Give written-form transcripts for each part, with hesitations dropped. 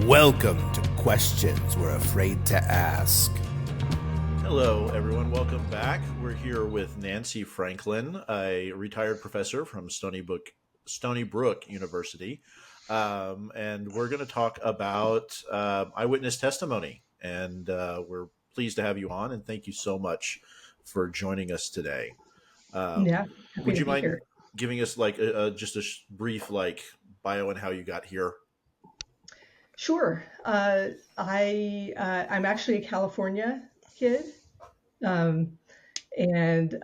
Welcome to Questions We're Afraid to Ask. Hello, everyone. Welcome back. We're here with Nancy Franklin, a retired professor from Stony Brook University. And we're going to talk about eyewitness testimony. And we're pleased to have you on. And thank you so much for joining us today. Yeah, happy Would to you be mind here. giving us just a brief bio and how you got here? Sure. I'm actually a California kid, and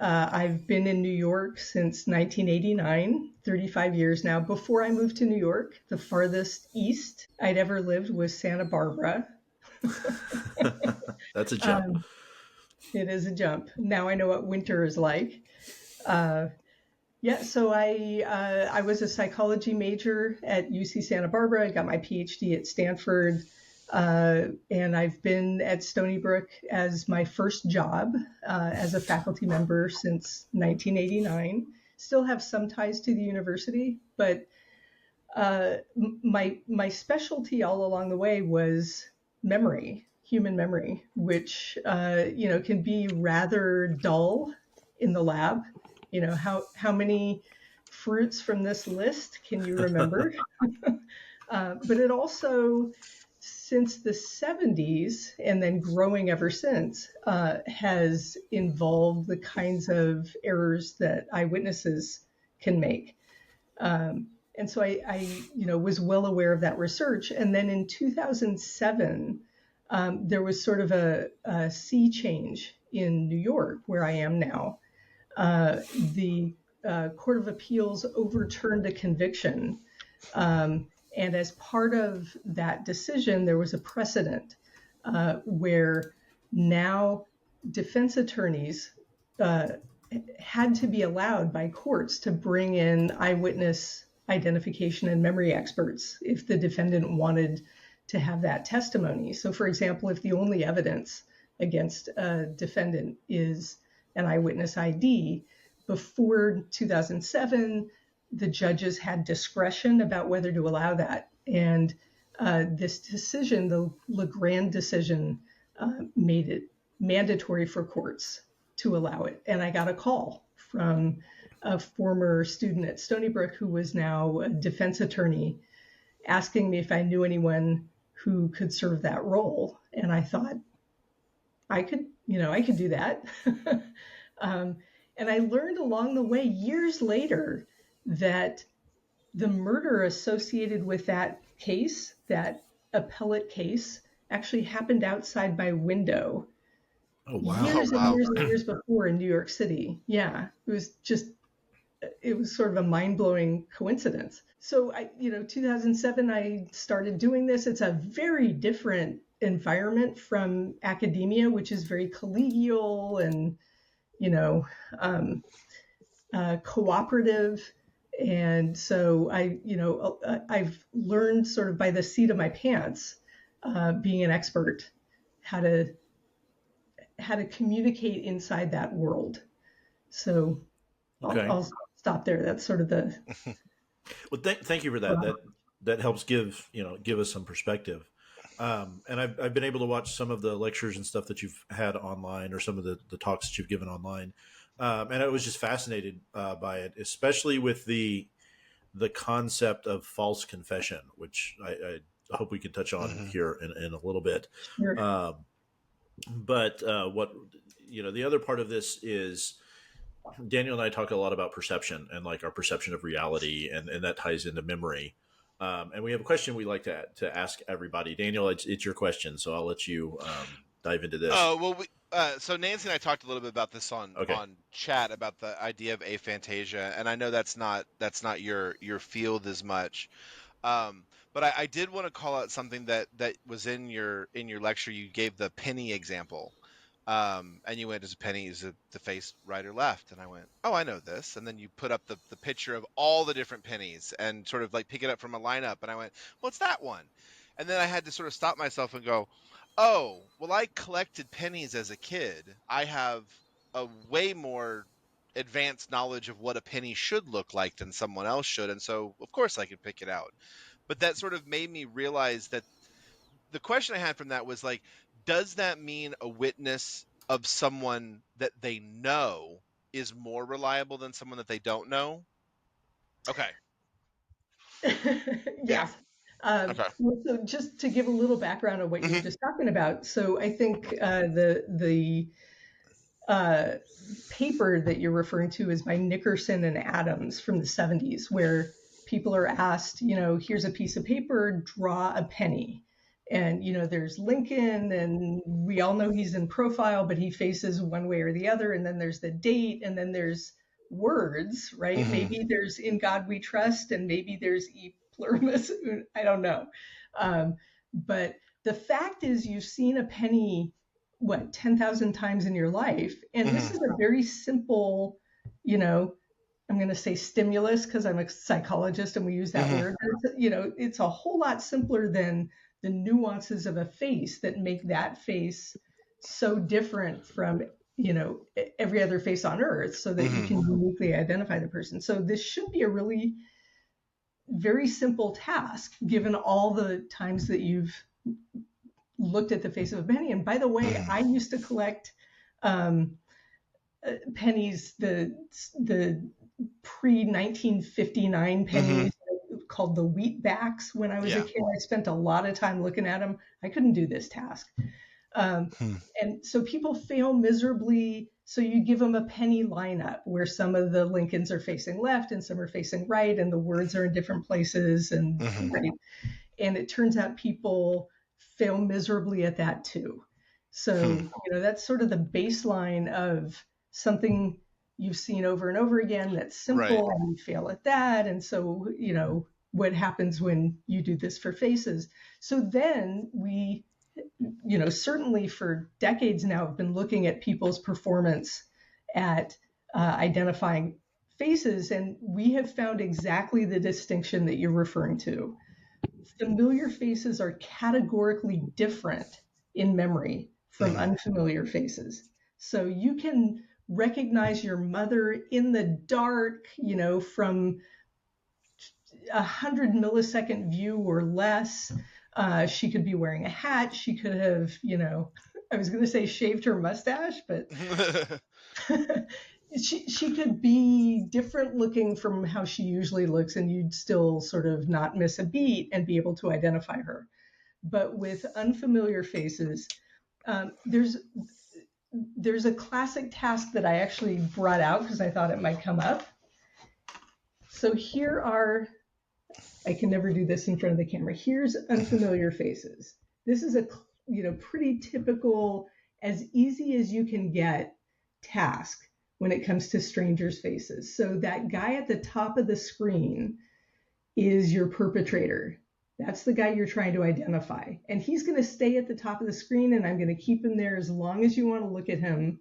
I've been in New York since 1989, 35 years now. Before I moved to New York, the farthest east I'd ever lived was Santa Barbara. That's a jump. It is a jump. Now I know what winter is like. So I was a psychology major at UC Santa Barbara. I got my PhD at Stanford, and I've been at Stony Brook as my first job as a faculty member since 1989. Still have some ties to the university, but my specialty all along the way was memory, human memory, which can be rather dull in the lab. You know, how many fruits from this list can you remember? But it also, since the 70s and then growing ever since, has involved the kinds of errors that eyewitnesses can make. And so I was well aware of that research. And then in 2007, there was sort of a sea change in New York, where I am now. The Court of Appeals overturned a conviction. And as part of that decision, there was a precedent where now defense attorneys had to be allowed by courts to bring in eyewitness identification and memory experts if the defendant wanted to have that testimony. So, for example, if the only evidence against a defendant is an eyewitness ID, before 2007, the judges had discretion about whether to allow that. And this decision, the Legrand decision, made it mandatory for courts to allow it. And I got a call from a former student at Stony Brook who was now a defense attorney asking me if I knew anyone who could serve that role. And I thought, I could do that. And I learned along the way, years later, that the murder associated with that case, that appellate case, actually happened outside my window. Oh, wow. Years and years before in New York City. Yeah, it was sort of a mind-blowing coincidence. So 2007, I started doing this. It's a very different environment from academia, which is very collegial and cooperative. And so I've learned sort of by the seat of my pants, being an expert, how to communicate inside that world. So okay. I'll stop there. That's sort of the. Well, thank you for that. That helps give us some perspective. And I've been able to watch some of the lectures and stuff that you've had online, or some of the talks that you've given online. And I was just fascinated by it, especially with the concept of false confession, which I hope we can touch on here in a little bit. Sure. But what the other part of this is, Daniel and I talk a lot about perception and our perception of reality, and that ties into memory. And we have a question we like to ask everybody. Daniel, it's your question, so I'll let you dive into this. So Nancy and I talked a little bit about this on chat, about the idea of aphantasia, and I know that's not your field as much, but I did want to call out something that was in your lecture. You gave the penny example, and you went, "Is a penny, is the face right or left?" And I went, "Oh, I know this." And then you put up the picture of all the different pennies and sort of pick it up from a lineup, and I went, "Well, it's that one." And then I had to sort of stop myself and go, oh, well, I collected pennies as a kid. I have a way more advanced knowledge of what a penny should look like than someone else should. And so, of course, I could pick it out. But that sort of made me realize that the question I had from that was like, does that mean a witness of someone that they know is more reliable than someone that they don't know? Okay. Yes. Okay. Well, so just to give a little background on what you were just talking about. So I think the paper that you're referring to is by Nickerson and Adams from the 70s, where people are asked, here's a piece of paper, draw a penny. And, there's Lincoln, and we all know he's in profile, but he faces one way or the other. And then there's the date, and then there's words, right? Mhm. Maybe there's in God we trust, and maybe there's e plurimis. I don't know. But the fact is, you've seen a penny, 10,000 times in your life. And this is a very simple, I'm going to say stimulus because I'm a psychologist and we use that word. It's a whole lot simpler than the nuances of a face that make that face so different from, every other face on earth, so that you can uniquely identify the person. So this should be a really very simple task, given all the times that you've looked at the face of a penny. And by the way, I used to collect pennies, the pre-1959 pennies called the wheatbacks when I was a kid. I spent a lot of time looking at them. I couldn't do this task. And so people fail miserably. So you give them a penny lineup where some of the Lincolns are facing left and some are facing right, and the words are in different places. And right. And it turns out people fail miserably at that too. So, that's sort of the baseline of something you've seen over and over again that's simple, and you fail at that. And so, what happens when you do this for faces? So then we, certainly for decades now, have been looking at people's performance at identifying faces, and we have found exactly the distinction that you're referring to. Familiar faces are categorically different in memory from unfamiliar faces. So you can recognize your mother in the dark, from 100 millisecond view or less. She could be wearing a hat. She could have, I was going to say shaved her mustache, but she could be different looking from how she usually looks, and you'd still sort of not miss a beat and be able to identify her. But with unfamiliar faces, there's a classic task that I actually brought out because I thought it might come up. So here are, I can never do this in front of the camera. Here's unfamiliar faces. This is a, pretty typical, as easy as you can get task when it comes to strangers' faces. So that guy at the top of the screen is your perpetrator. That's the guy you're trying to identify. And he's going to stay at the top of the screen, and I'm going to keep him there as long as you want to look at him.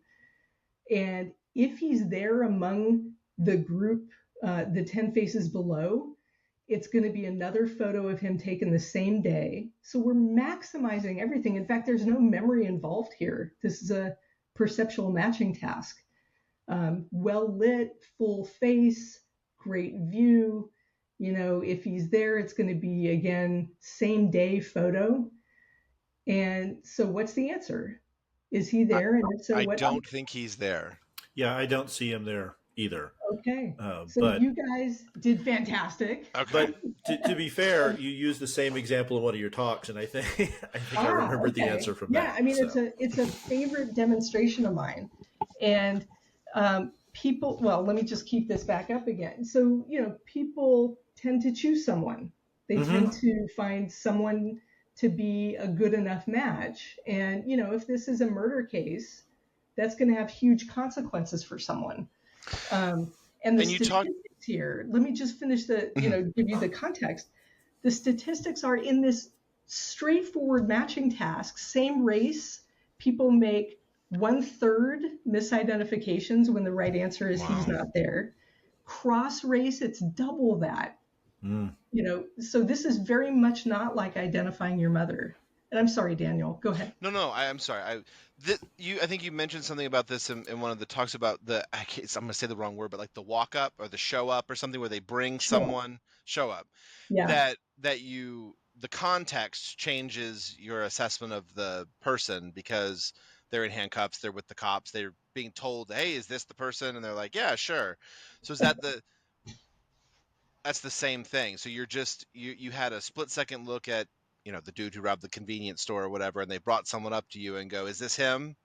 And if he's there among the group, the 10 faces below, it's going to be another photo of him taken the same day. So we're maximizing everything. In fact, there's no memory involved here. This is a perceptual matching task. Well lit, full face, great view. If he's there, it's going to be, again, same day photo. And so what's the answer? Is he there? And if so, I don't think he's there. Yeah, I don't see him there either. Okay. So but you guys did fantastic. Okay. But to be fair, you used the same example in one of your talks, and I think I remembered the answer from that. Yeah, I mean, so. it's a favorite demonstration of mine. And people, well, let me just keep this back up again. So, people tend to choose someone. They tend to find someone to be a good enough match. And, if this is a murder case, that's going to have huge consequences for someone. And the statistics here, let me just finish give you the context. The statistics are in this straightforward matching task, same race, people make 1/3 misidentifications when the right answer is he's not there. Cross race, it's double that. So this is very much not like identifying your mother. And I'm sorry, Daniel, go ahead. No, I'm sorry. I think you mentioned something about this in one of the talks about I'm going to say the wrong word, but like the walk up or the show up or something where they bring someone show up. Yeah. That you the context changes your assessment of the person, because they're in handcuffs, they're with the cops, they're being told, hey, is this the person? And they're like, yeah, sure. So is that that's the same thing. So you're just, you had a split second look at, the dude who robbed the convenience store or whatever, and they brought someone up to you and go, is this him?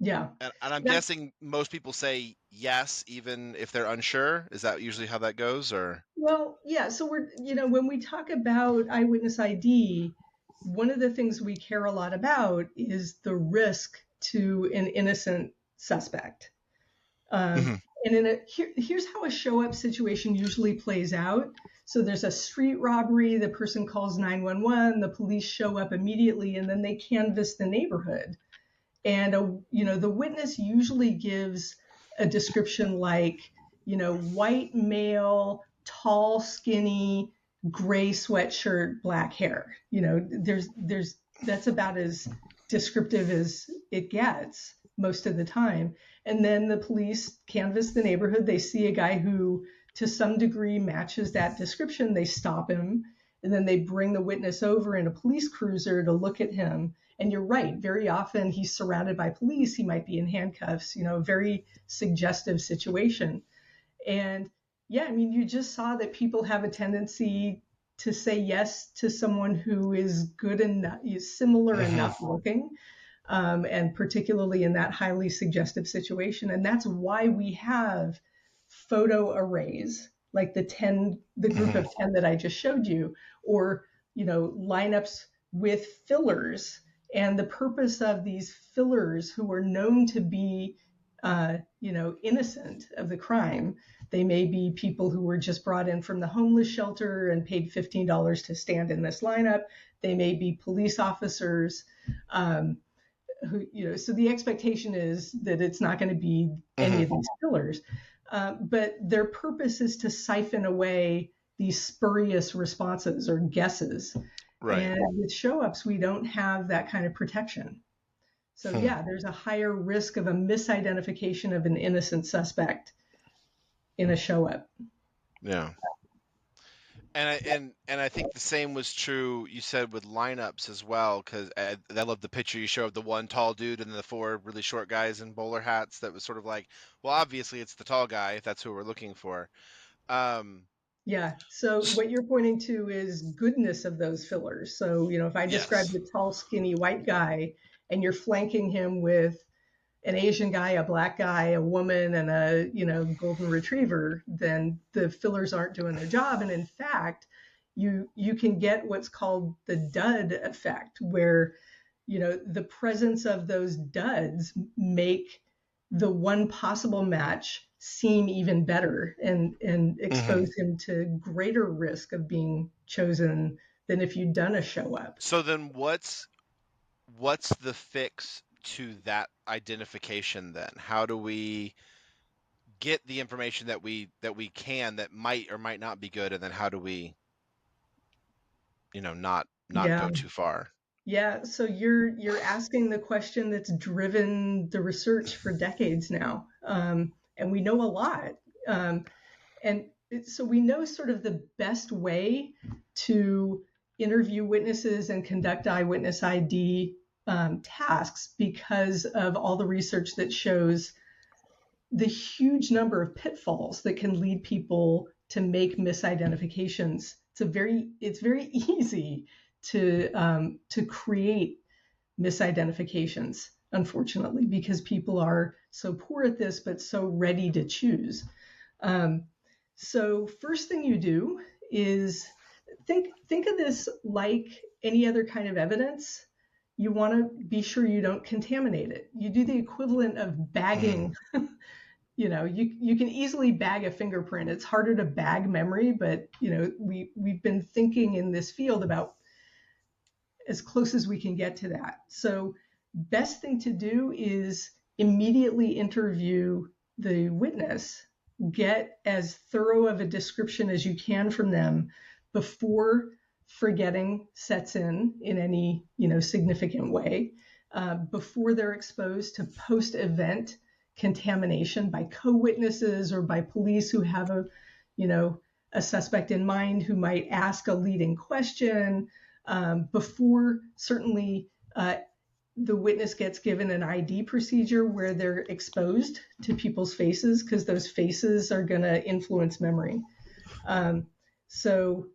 Yeah. And I'm guessing most people say yes, even if they're unsure. Is that usually how that goes, or? Well, yeah. So we're, when we talk about eyewitness ID, one of the things we care a lot about is the risk to an innocent suspect. And here's how a show up situation usually plays out. So there's a street robbery, the person calls 911, the police show up immediately, and then they canvass the neighborhood. And, the witness usually gives a description like, white male, tall, skinny, gray sweatshirt, black hair. That's about as descriptive as it gets most of the time. And then the police canvass the neighborhood. They see a guy who, to some degree, matches that description. They stop him, and then they bring the witness over in a police cruiser to look at him. And you're right, very often he's surrounded by police. He might be in handcuffs, a very suggestive situation. And yeah, I mean, you just saw that people have a tendency to say yes to someone who is good enough, is similar enough looking, and particularly in that highly suggestive situation. And that's why we have photo arrays, like the group of 10 that I just showed you, or, lineups with fillers. And the purpose of these fillers, who are known to be, innocent of the crime, they may be people who were just brought in from the homeless shelter and paid $15 to stand in this lineup. They may be police officers, who, so the expectation is that it's not going to be any of these fillers. But their purpose is to siphon away these spurious responses or guesses. Right. And with show-ups, we don't have that kind of protection. So yeah, there's a higher risk of a misidentification of an innocent suspect in a show-up. Yeah. And I think the same was true, you said, with lineups as well, because I love the picture you show of the one tall dude and the four really short guys in bowler hats. That was sort of like, well, obviously it's the tall guy if that's who we're looking for. Yeah. So what you're pointing to is goodness of those fillers. So, if I describe the tall, skinny white guy and you're flanking him with an Asian guy, a black guy, a woman, and a, golden retriever, then the fillers aren't doing their job. And in fact, you can get what's called the dud effect, where, the presence of those duds make the one possible match seem even better and expose him to greater risk of being chosen than if you'd done a show up. So then what's the fix to that identification then? How do we get the information that we can, that might or might not be good, and then how do we not go too far? Yeah, so you're asking the question that's driven the research for decades now. And we know a lot. So we know sort of the best way to interview witnesses and conduct eyewitness ID tasks because of all the research that shows the huge number of pitfalls that can lead people to make misidentifications. It's very easy to create misidentifications, unfortunately, because people are so poor at this, but so ready to choose. So first thing you do is think of this like any other kind of evidence. You want to be sure you don't contaminate it. You do the equivalent of bagging. You can easily bag a fingerprint. It's harder to bag memory, but we've been thinking in this field about as close as we can get to that. So best thing to do is immediately interview the witness, get as thorough of a description as you can from them before forgetting sets in any significant way, before they're exposed to post-event contamination by co-witnesses or by police who have a suspect in mind who might ask a leading question before certainly the witness gets given an ID procedure where they're exposed to people's faces, because those faces are going to influence memory. So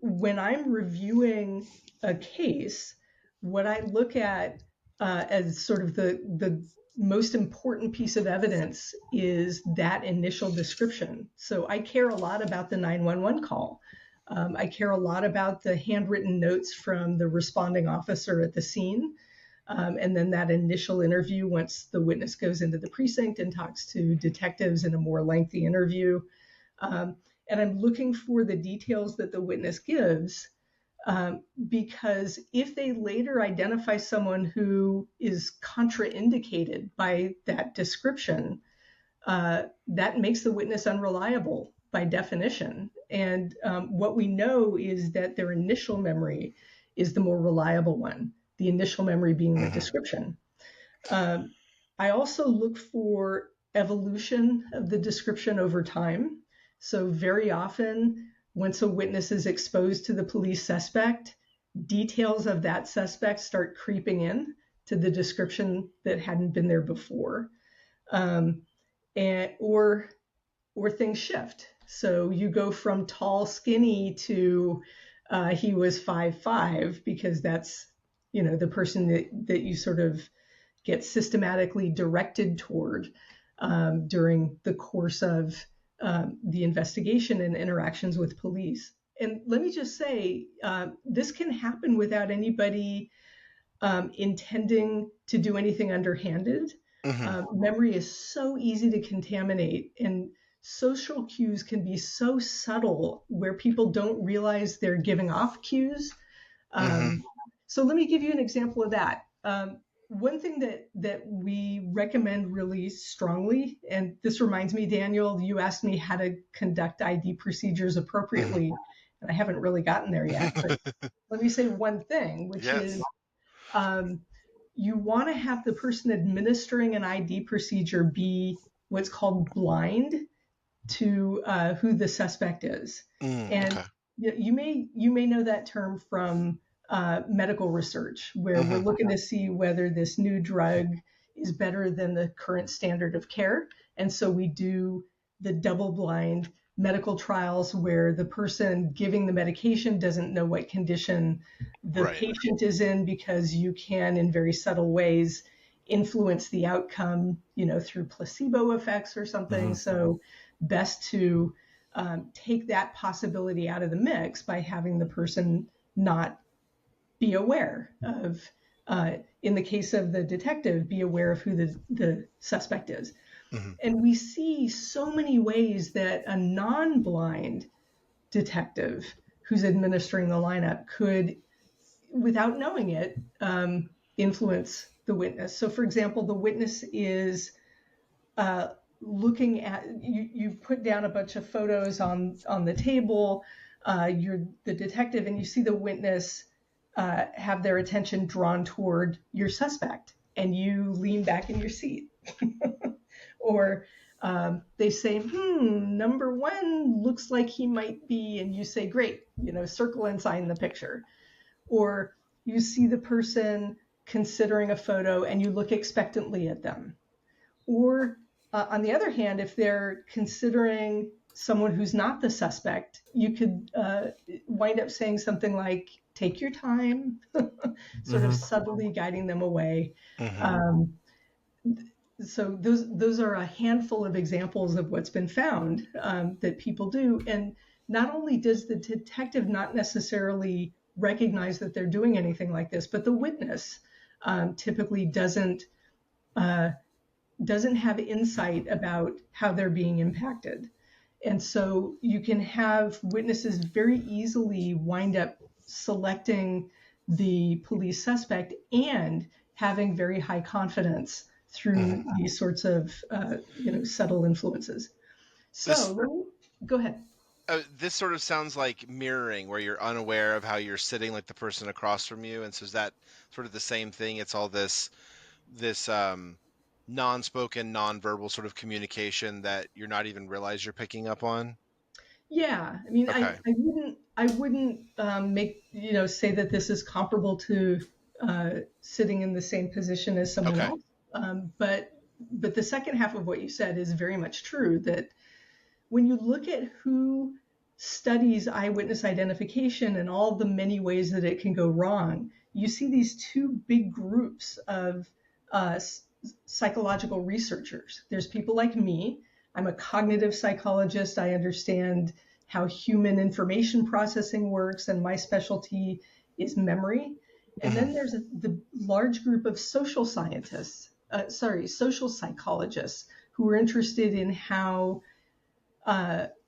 when I'm reviewing a case, what I look at as sort of the most important piece of evidence is that initial description. So I care a lot about the 911 call. I care a lot about the handwritten notes from the responding officer at the scene. And then that initial interview, once the witness goes into the precinct and talks to detectives in a more lengthy interview. And I'm looking for the details that the witness gives, because if they later identify someone who is contraindicated by that description, that makes the witness unreliable by definition. And what we know is that their initial memory is the more reliable one, the initial memory being the description. I also look for evolution of the description over time. So very often, once a witness is exposed to the police suspect, details of that suspect start creeping in to the description that hadn't been there before. Or things shift. So you go from tall, skinny to he was 5'5", because that's, the person that you sort of get systematically directed toward during the course of the investigation and interactions with police. And let me just say, this can happen without anybody intending to do anything underhanded. Memory is so easy to contaminate, and social cues can be so subtle where people don't realize they're giving off cues. So let me give you an example of that. One thing that we recommend really strongly, and this reminds me, Daniel, you asked me how to conduct ID procedures appropriately, and I haven't really gotten there yet. But let me say one thing, which is you want to have the person administering an ID procedure be what's called blind to who the suspect is. And you may know that term from medical research, where we're looking to see whether this new drug is better than the current standard of care. And so we do the double-blind medical trials where the person giving the medication doesn't know what condition the patient is in, because you can, in very subtle ways, influence the outcome, through placebo effects or something. So best to take that possibility out of the mix by having the person not be aware of, in the case of the detective, be aware of who the suspect is. And we see so many ways that a non-blind detective who's administering the lineup could, without knowing it, influence the witness. So for example, the witness is looking at, you put down a bunch of photos on the table, you're the detective, and you see the witness have their attention drawn toward your suspect, and you lean back in your seat. Or they say, number one looks like he might be, and you say, great, circle and sign the picture. Or you see the person considering a photo and you look expectantly at them. Or on the other hand, if they're considering someone who's not the suspect, you could wind up saying something like, take your time, sort of subtly guiding them away. So those are a handful of examples of what's been found that people do. And not only does the detective not necessarily recognize that they're doing anything like this, but the witness typically doesn't have insight about how they're being impacted. And so you can have witnesses very easily wind up selecting the police suspect and having very high confidence through these sorts of subtle influences. So go ahead. This sort of sounds like mirroring, where you're unaware of how you're sitting like the person across from you. And so is that sort of the same thing? It's all this non-spoken, non-verbal sort of communication that you're not even realize you're picking up on? Yeah, I mean, Okay. I wouldn't make, say that this is comparable to sitting in the same position as someone Okay. else. But the second half of what you said is very much true, that when you look at who studies eyewitness identification and all the many ways that it can go wrong, you see these two big groups of psychological researchers. There's people like me. I'm a cognitive psychologist. I understand how human information processing works, and my specialty is memory. And then there's the large group of social scientists, social psychologists, who are interested in how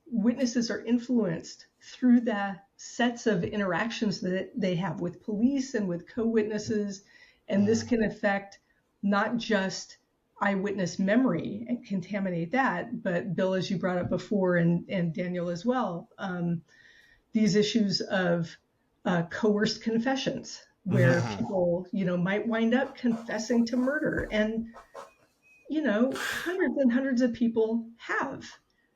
witnesses are influenced through the sets of interactions that they have with police and with co-witnesses. And this can affect not just eyewitness memory and contaminate that, but Bill, as you brought up before, and Daniel as well, these issues of coerced confessions, where people, might wind up confessing to murder. And, hundreds and hundreds of people have.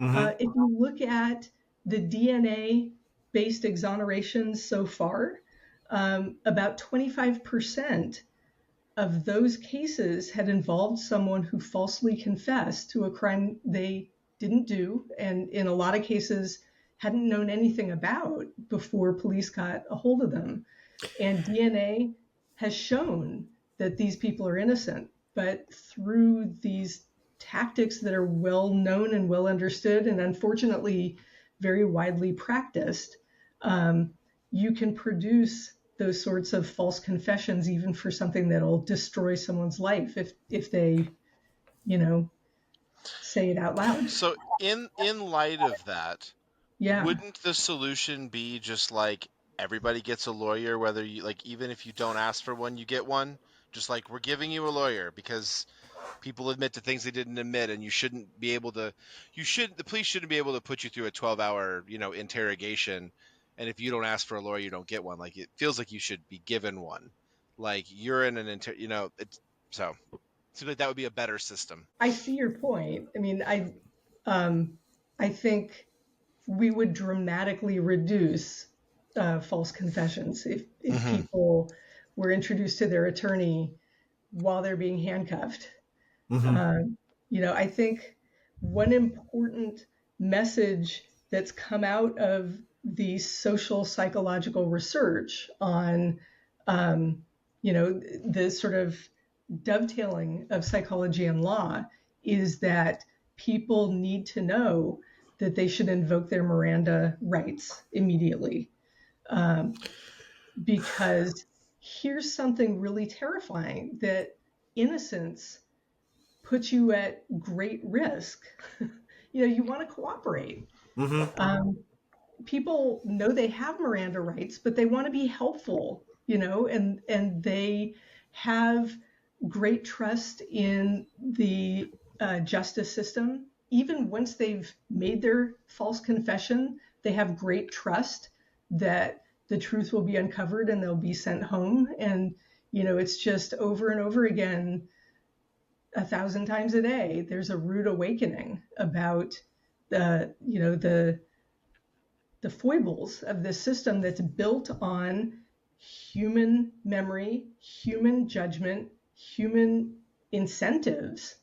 If you look at the DNA-based exonerations so far, about 25% of those cases had involved someone who falsely confessed to a crime they didn't do, and in a lot of cases hadn't known anything about before police got a hold of them. And DNA has shown that these people are innocent, but through these tactics that are well known and well understood, and unfortunately very widely practiced, you can produce those sorts of false confessions, even for something that'll destroy someone's life if they, say it out loud. So in light of that, Yeah. wouldn't the solution be just like everybody gets a lawyer, whether you like, even if you don't ask for one, you get one? Just like, we're giving you a lawyer because people admit to things they didn't admit, and the police shouldn't be able to put you through a 12-hour, interrogation. And if you don't ask for a lawyer, you don't get one. Like, it feels like you should be given one. Like, you're in an so it seems like that would be a better system. I see your point. I mean, I think we would dramatically reduce false confessions if people were introduced to their attorney while they're being handcuffed. I think one important message that's come out of the social psychological research on, the sort of dovetailing of psychology and law is that people need to know that they should invoke their Miranda rights immediately. Because here's something really terrifying, that innocence puts you at great risk. You want to cooperate. People know they have Miranda rights, but they want to be helpful, and they have great trust in the justice system. Even once they've made their false confession, they have great trust that the truth will be uncovered and they'll be sent home. And, it's just over and over again, 1,000 times a day, there's a rude awakening about the foibles of this system that's built on human memory, human judgment, human incentives,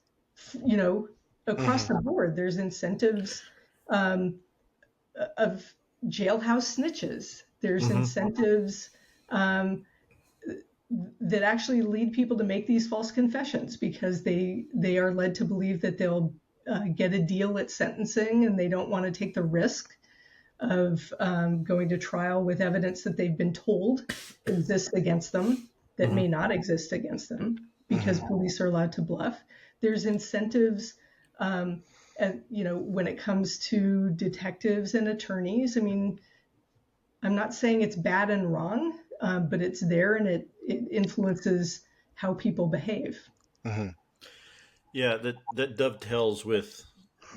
across the board. There's incentives of jailhouse snitches. There's incentives that actually lead people to make these false confessions because they are led to believe that they'll get a deal at sentencing, and they don't want to take the risk of going to trial with evidence that they've been told exists against them that may not exist against them, because police are allowed to bluff. There's incentives, when it comes to detectives and attorneys. I mean, I'm not saying it's bad and wrong, but it's there, and it influences how people behave. Yeah, that dovetails with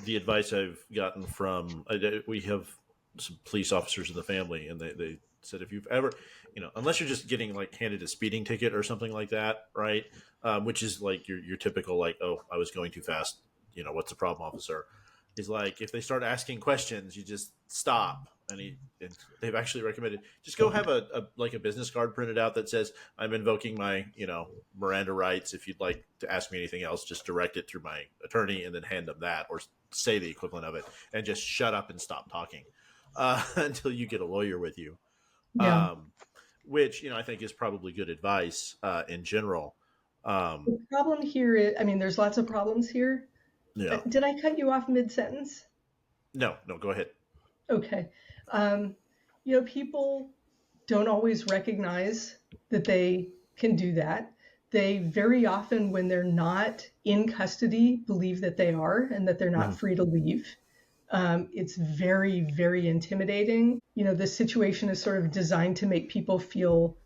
the advice I've gotten from, we have some police officers in the family, and they said, if you've ever, unless you're just getting like handed a speeding ticket or something like that, right? Which is like your typical, like, oh, I was going too fast. What's the problem, officer? He's like, if they start asking questions, you just stop. And they've actually recommended just go have a business card printed out that says, I'm invoking my, Miranda rights. If you'd like to ask me anything else, just direct it through my attorney and then hand them that, or say the equivalent of it, and just shut up and stop talking until you get a lawyer with you. Yeah. Which, I think is probably good advice in general. The problem here is, there's lots of problems here. Yeah. Did I cut you off mid-sentence? No, go ahead. Okay. People don't always recognize that they can do that. They very often, when they're not in custody, believe that they are and that they're not free to leave. It's very, very intimidating. The situation is sort of designed to make people feel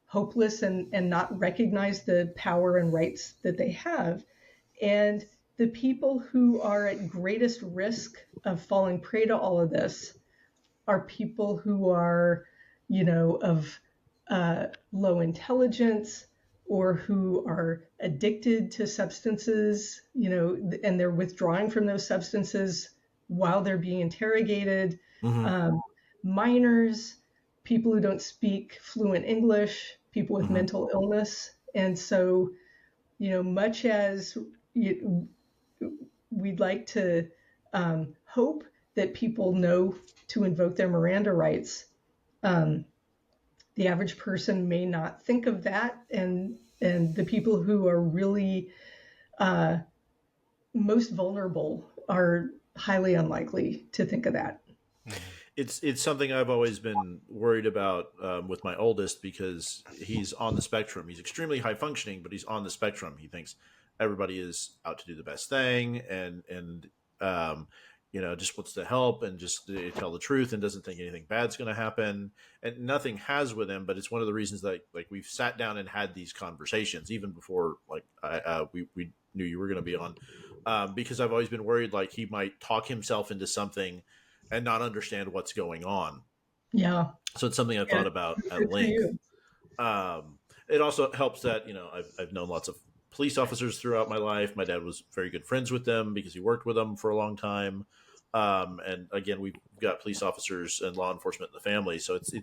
hopeless and not recognize the power and rights that they have. And the people who are at greatest risk of falling prey to all of this are people who are, of low intelligence, or who are addicted to substances, and they're withdrawing from those substances while they're being interrogated. Minors, people who don't speak fluent English, people with mental illness. And so, much as we'd like to hope that people know to invoke their Miranda rights, the average person may not think of that. And the people who are really most vulnerable are highly unlikely to think of that. It's something I've always been worried about with my oldest, because he's on the spectrum. He's extremely high functioning, but he's on the spectrum. He thinks everybody is out to do the best thing, and just wants to help and just tell the truth, and doesn't think anything bad's going to happen, and nothing has with him. But it's one of the reasons that we've sat down and had these conversations even before we knew you were going to be on, because I've always been worried he might talk himself into something and not understand what's going on. Yeah. So it's something I've thought about at length. It also helps that, I've known lots of police officers throughout my life. My dad was very good friends with them because he worked with them for a long time. And again, we've got police officers and law enforcement in the family. So it's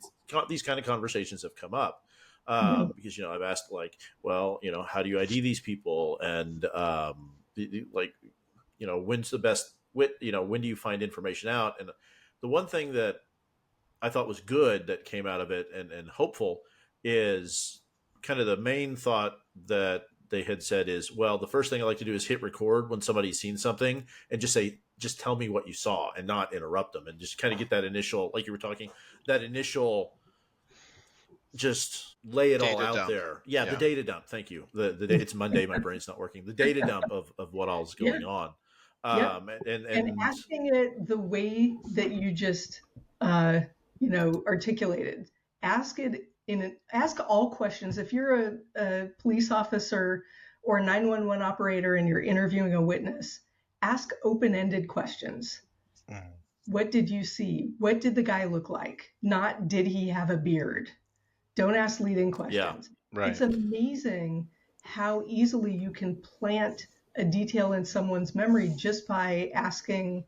these kind of conversations have come up because, I've asked how do you ID these people? And when's the best, when do you find information out? And the one thing that I thought was good that came out of it and hopeful is kind of the main thought that they had said is, well, the first thing I like to do is hit record when somebody's seen something and just tell me what you saw and not interrupt them, and just kind of get that initial, like you were talking, that initial, just lay it all out dump. There. Yeah, the data dump. Thank you. It's Monday. My brain's not working. The data dump of what all is going on. And asking it the way that you just articulated. Ask all questions. If you're a police officer or a 911 operator and you're interviewing a witness, ask open-ended questions. What did you see? What did the guy look like? Not, did he have a beard? Don't ask leading questions. Yeah, right. It's amazing how easily you can plant a detail in someone's memory just by asking.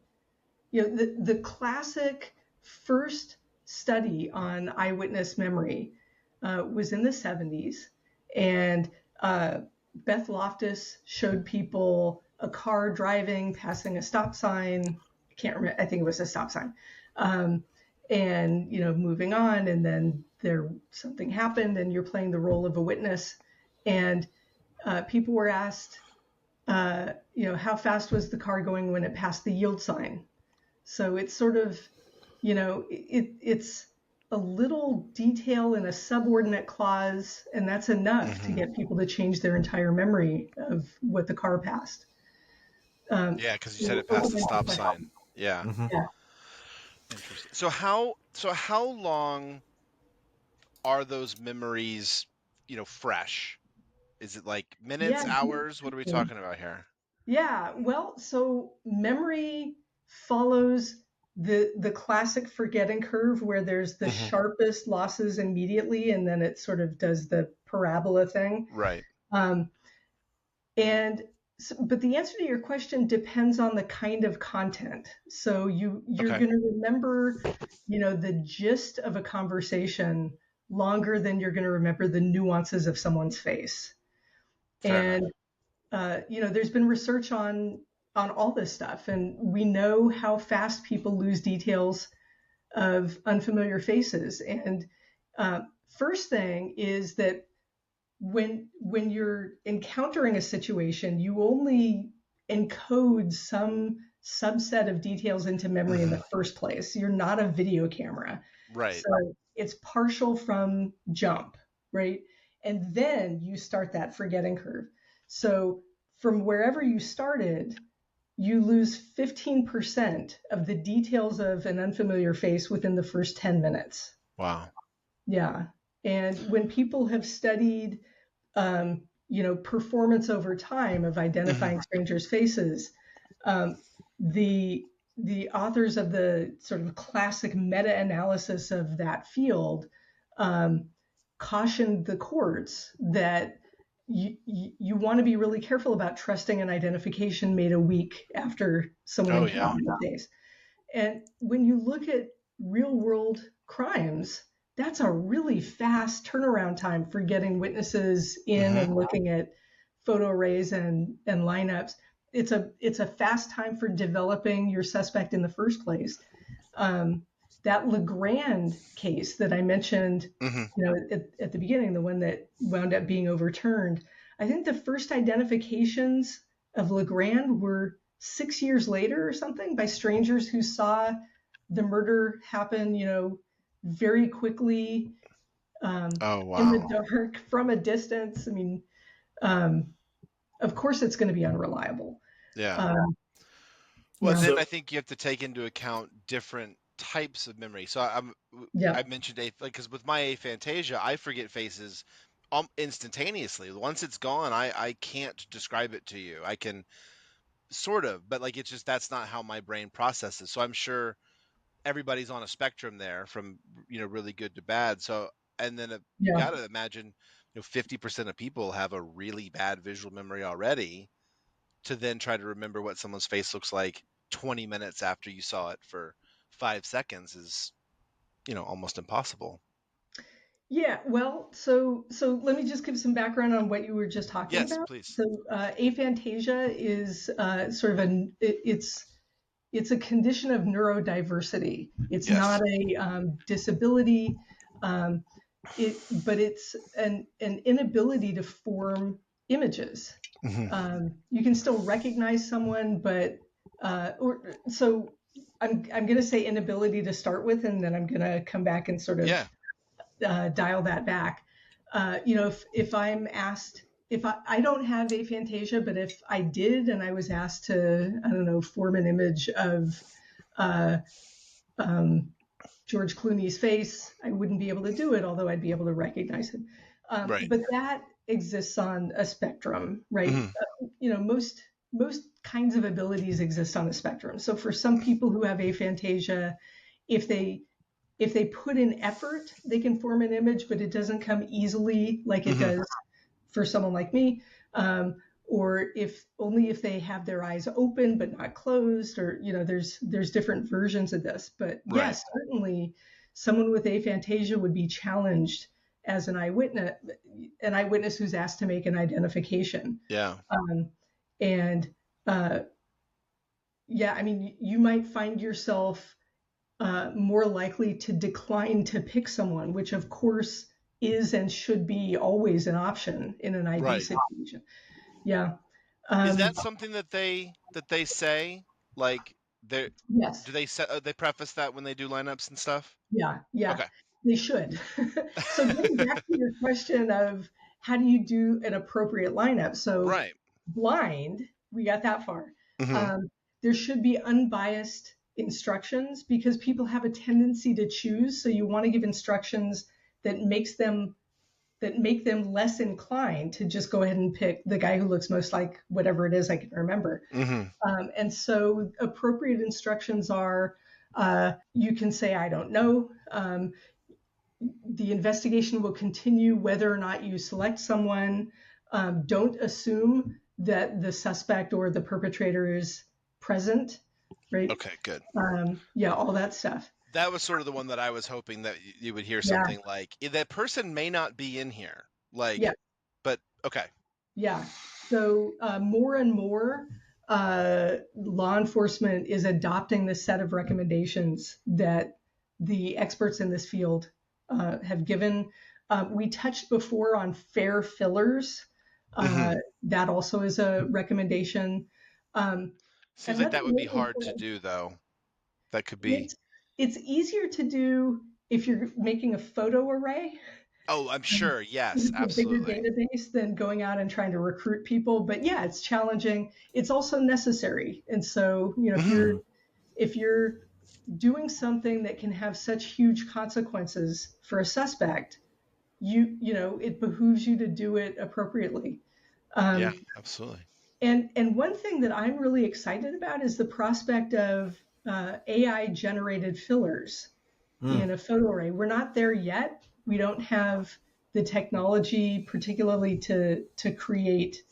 The classic first study on eyewitness memory was in the 70s, and Beth Loftus showed people a car driving, passing a stop sign. I can't remember. I think it was a stop sign, and moving on, and then something happened, and you're playing the role of a witness, and people were asked, how fast was the car going when it passed the yield sign? So it's sort of, it's a little detail in a subordinate clause, and that's enough to get people to change their entire memory of what the car passed. Because you said it passed the stop sign. Yeah. Yeah. Interesting. So how long are those memories, fresh? Is it like minutes, hours? What are we talking about here? Yeah. Well, so memory follows the classic forgetting curve, where there's the sharpest losses immediately, and then it sort of does the parabola thing. Right. And but the answer to your question depends on the kind of content. So you're Okay. going to remember, the gist of a conversation longer than you're going to remember the nuances of someone's face. Fair And there's been research on all this stuff, and we know how fast people lose details of unfamiliar faces. And first thing is that when you're encountering a situation, you only encode some subset of details into memory in the first place. You're not a video camera. Right. So it's partial from jump, right? And then you start that forgetting curve. So from wherever you started, you lose 15% of the details of an unfamiliar face within the first 10 minutes. Wow. Yeah. And when people have studied, performance over time of identifying strangers' faces, the authors of the sort of classic meta-analysis of that field cautioned the courts that you want to be really careful about trusting an identification made a week after someone encountered the face. And when you look at real-world crimes, that's a really fast turnaround time for getting witnesses in and looking at photo arrays and lineups. It's a fast time for developing your suspect in the first place. That Legrand case that I mentioned, at the beginning, the one that wound up being overturned, I think the first identifications of Legrand were 6 years later or something by strangers who saw the murder happen, very quickly in the dark from a distance. I mean, of course it's going to be unreliable. Yeah. Then I think you have to take into account different types of memory. So I mentioned because with my aphantasia, I forget faces instantaneously. Once it's gone, I can't describe it to you. I can sort of, but it's just that's not how my brain processes. So I'm sure everybody's on a spectrum there from really good to bad. So and then you got to imagine 50% of people have a really bad visual memory already. To then try to remember what someone's face looks like 20 minutes after you saw it for 5 seconds is, almost impossible. Yeah, well, so let me just give some background on what you were just talking about. Yes, please. So aphantasia is sort of it's a condition of neurodiversity. It's not a disability, but it's an inability to form images. You can still recognize someone, but so I'm going to say inability to start with, and then I'm going to come back and sort of dial that back. If I'm asked, if I don't have aphantasia, but if I did and I was asked to, form an image of George Clooney's face, I wouldn't be able to do it, although I'd be able to recognize him. But that exists on a spectrum, right? Most kinds of abilities exist on a spectrum. So for some people who have aphantasia, if they put in effort, they can form an image, but it doesn't come easily like it does for someone like me. Or if they have their eyes open but not closed, or there's different versions of this. But yes, certainly someone with aphantasia would be challenged as an eyewitness who's asked to make an identification. Yeah. You might find yourself more likely to decline to pick someone, which of course is and should be always an option in an ID situation. Yeah. Is that something that they say? Yes. Do they preface that when they do lineups and stuff? Yeah. Okay. They should. So getting back to your question of how do you do an appropriate lineup? So blind, we got that far. There should be unbiased instructions because people have a tendency to choose. So you want to give instructions that make them less inclined to just go ahead and pick the guy who looks most like whatever it is I can remember. And so appropriate instructions are, you can say, I don't know. The investigation will continue whether or not you select someone. Don't assume that the suspect or the perpetrator is present, right? Okay, good. Yeah, all that stuff. That was sort of the one that I was hoping that you would hear something like, that person may not be in here. Like, yeah. But, okay. Yeah. So more and more law enforcement is adopting the set of recommendations that the experts in this field have given. We touched before on fair fillers. That also is a recommendation. Seems like that would be hard to do, though. That could be. It's easier to do if you're making a photo array. Oh, I'm sure. Yes, absolutely. A bigger database than going out and trying to recruit people. But yeah, it's challenging. It's also necessary. And so, if you're doing something that can have such huge consequences for a suspect, it behooves you to do it appropriately. Yeah, absolutely. And one thing that I'm really excited about is the prospect of AI generated fillers in a photo array. We're not there yet. We don't have the technology, particularly to create.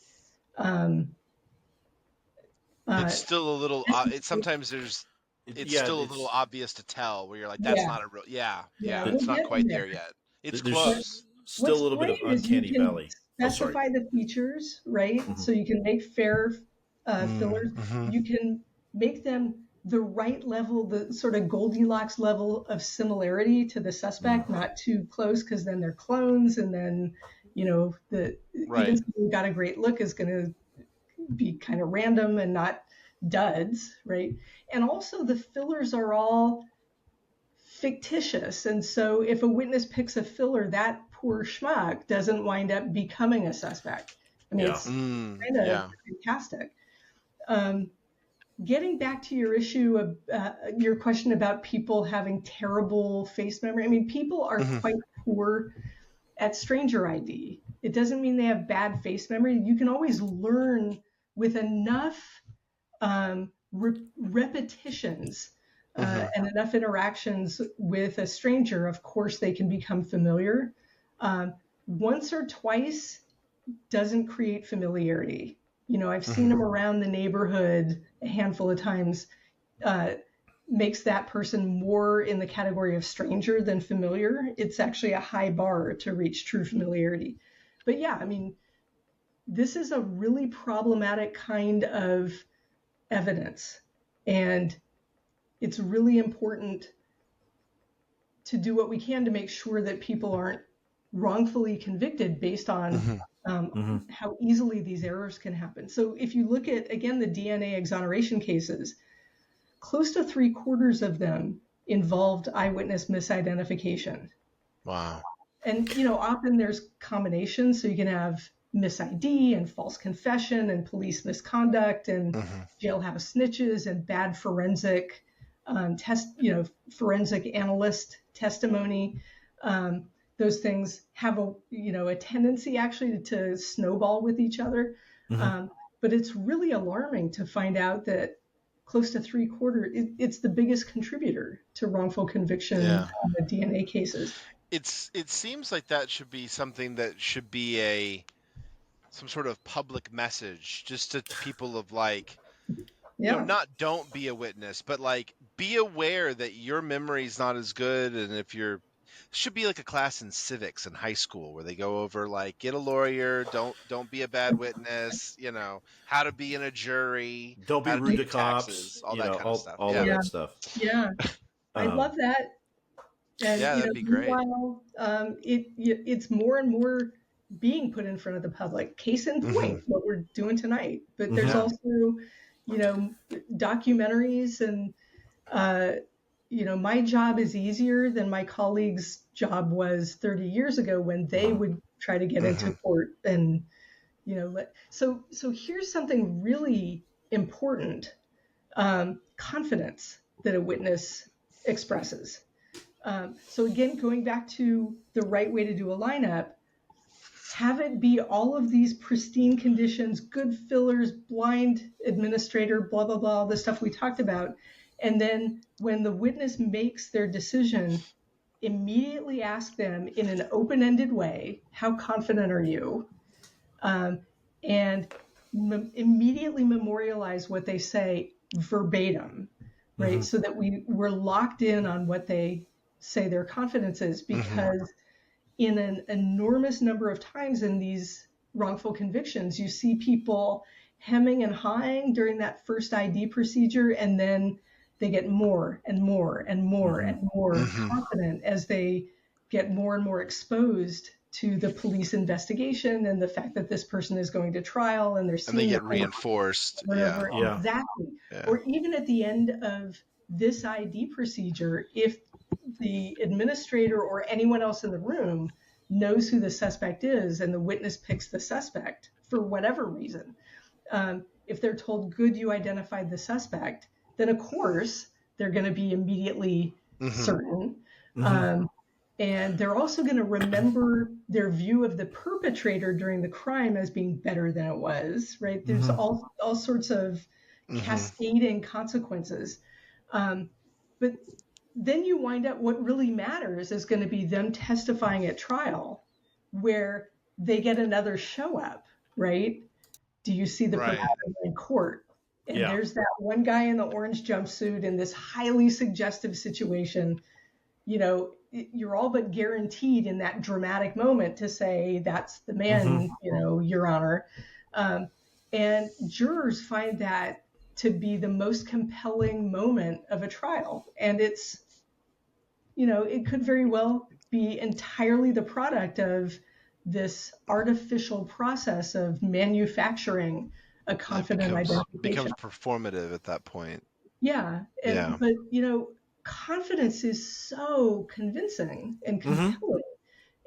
It's still a little. Sometimes it's still a little obvious to tell where you're like, that's not a real. Yeah. It's not quite there yet. It's close. Still a little bit of uncanny valley. Specify the features, right? So you can make fair fillers. You can make them the right level, the sort of Goldilocks level of similarity to the suspect, not too close, because then they're clones, and then even somebody who got a great look is going to be kind of random and not duds, right? And also the fillers are all fictitious, and so if a witness picks a filler, that poor schmuck doesn't wind up becoming a suspect. I mean, it's kind of fantastic. Getting back to your issue of your question about people having terrible face memory. I mean, people are quite poor at stranger ID. It doesn't mean they have bad face memory. You can always learn with enough repetitions and enough interactions with a stranger. Of course, they can become familiar. Once or twice doesn't create familiarity. I've seen them around the neighborhood a handful of times, makes that person more in the category of stranger than familiar. It's actually a high bar to reach true familiarity. But yeah, I mean, this is a really problematic kind of evidence. And it's really important to do what we can to make sure that people aren't wrongfully convicted based on how easily these errors can happen. So if you look at, again, the DNA exoneration cases, close to 3/4 of them involved eyewitness misidentification. Wow. And, often there's combinations. So you can have mis-ID and false confession and police misconduct and jailhouse snitches and bad forensic forensic analyst testimony. Those things have a tendency actually to snowball with each other. But it's really alarming to find out that close to 3/4, it's the biggest contributor to wrongful conviction DNA cases. It seems like that should be something that should be some sort of public message just to people of not don't be a witness, but be aware that your memory is not as good. And if you're, should be like a class in civics in high school where they go over get a lawyer, don't be a bad witness, how to be in a jury, don't be rude to cops, all that kind of stuff. All that stuff. Yeah, I love that. And, that'd be great. Meanwhile, it's more and more being put in front of the public. Case in point, what we're doing tonight. But there's also, documentaries and, my job is easier than my colleague's job was 30 years ago when they would try to get into court and, so here's something really important, confidence that a witness expresses. So again, going back to the right way to do a lineup, have it be all of these pristine conditions, good fillers, blind administrator, blah, blah, blah, the stuff we talked about. And then when the witness makes their decision, immediately ask them in an open-ended way, how confident are you? And immediately memorialize what they say verbatim, right? Mm-hmm. So that we're locked in on what they say their confidence is, because in an enormous number of times in these wrongful convictions, you see people hemming and hawing during that first ID procedure, and then they get more and more and more and more confident as they get more and more exposed to the police investigation and the fact that this person is going to trial, and they're seeing and they get reinforced. whatever. Yeah. Exactly. Yeah. Or even at the end of this ID procedure, if the administrator or anyone else in the room knows who the suspect is and the witness picks the suspect for whatever reason, if they're told, good, you identified the suspect, then of course they're going to be immediately certain. And they're also going to remember their view of the perpetrator during the crime as being better than it was, right? There's all sorts of cascading consequences. But then you wind up, what really matters is going to be them testifying at trial, where they get another show up, right? Do you see the perpetrator in court? And there's that one guy in the orange jumpsuit in this highly suggestive situation. You know, you're all but guaranteed in that dramatic moment to say, that's the man, you know, Your Honor. And jurors find that to be the most compelling moment of a trial. And it's, you know, it could very well be entirely the product of this artificial process of manufacturing a confident identification. Becomes performative at that point. Yeah. But, you know, confidence is so convincing and compelling.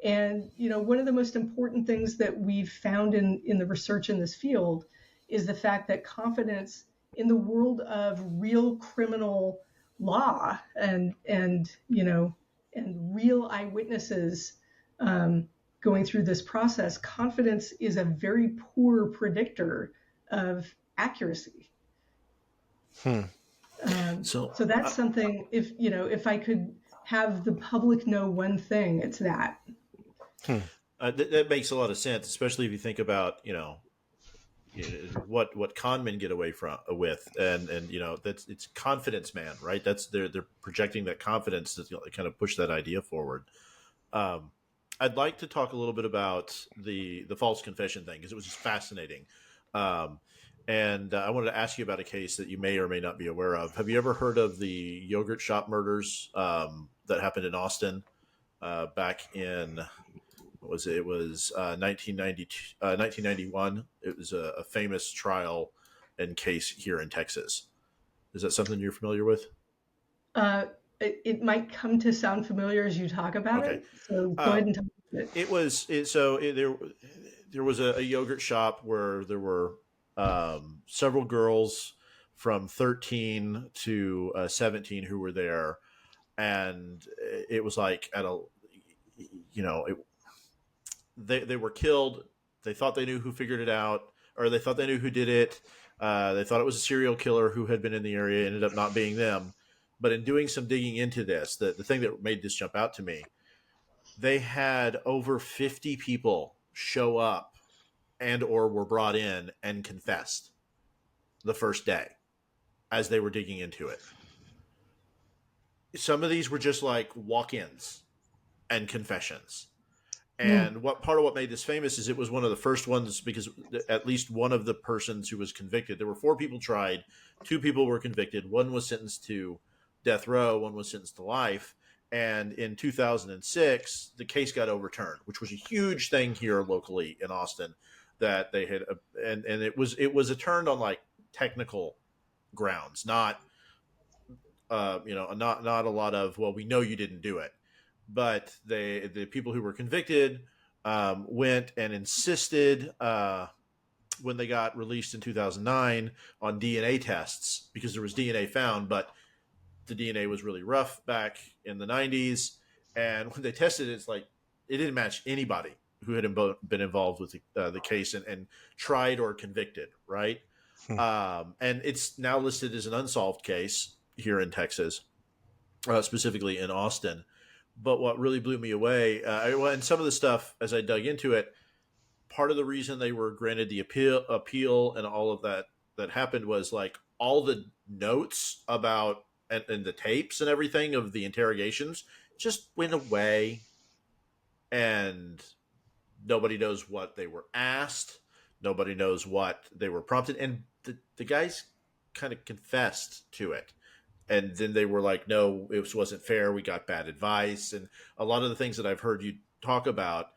And, you know, one of the most important things that we've found in the research in this field is the fact that confidence in the world of real criminal law and you know, and real eyewitnesses going through this process, confidence is a very poor predictor of accuracy. So that's something, if I could have the public know one thing, it's that. That makes a lot of sense, especially if you think about, you know, what con men get away with, and you know, it's confidence man, right? That's they're projecting that confidence to kind of push that idea forward. I'd like to talk a little bit about the false confession thing, because it was just fascinating. And I wanted to ask you about a case that you may or may not be aware of. Have you ever heard of the yogurt shop murders that happened in Austin back in, what was it? It was 1991. It was a famous trial and case here in Texas. Is that something you're familiar with? It might come to sound familiar as you talk about it. So go ahead and talk about it. There was a yogurt shop where there were several girls from 13 to 17 who were there, and it was like they were killed. They thought they knew who figured it out, or they thought they knew who did it. They thought it was a serial killer who had been in the area. It ended up not being them. But in doing some digging into this, the thing that made this jump out to me, they had over 50 people show up and or were brought in and confessed the first day as they were digging into it. Some of these were just like walk-ins and confessions. And part of what made this famous is it was one of the first ones, because at least one of the persons who was convicted, there were 4 people tried, 2 people were convicted, 1 was sentenced to death row, 1 was sentenced to life. And in 2006, the case got overturned, which was a huge thing here locally in Austin, that they had, and it was overturned on like technical grounds, not not a lot of, well, we know you didn't do it. But the people who were convicted went and insisted when they got released in 2009 on DNA tests, because there was DNA found, but the DNA was really rough back in the 90s. And when they tested it, it's like it didn't match anybody who had been involved with the case and tried or convicted, right? And it's now listed as an unsolved case here in Texas, specifically in Austin. But what really blew me away, and some of the stuff as I dug into it, part of the reason they were granted the appeal and all of that happened was like all the notes about and the tapes and everything of the interrogations just went away, and nobody knows what they were asked. Nobody knows what they were prompted. And the guys kind of confessed to it. And then they were like, no, it wasn't fair. We got bad advice. And a lot of the things that I've heard you talk about.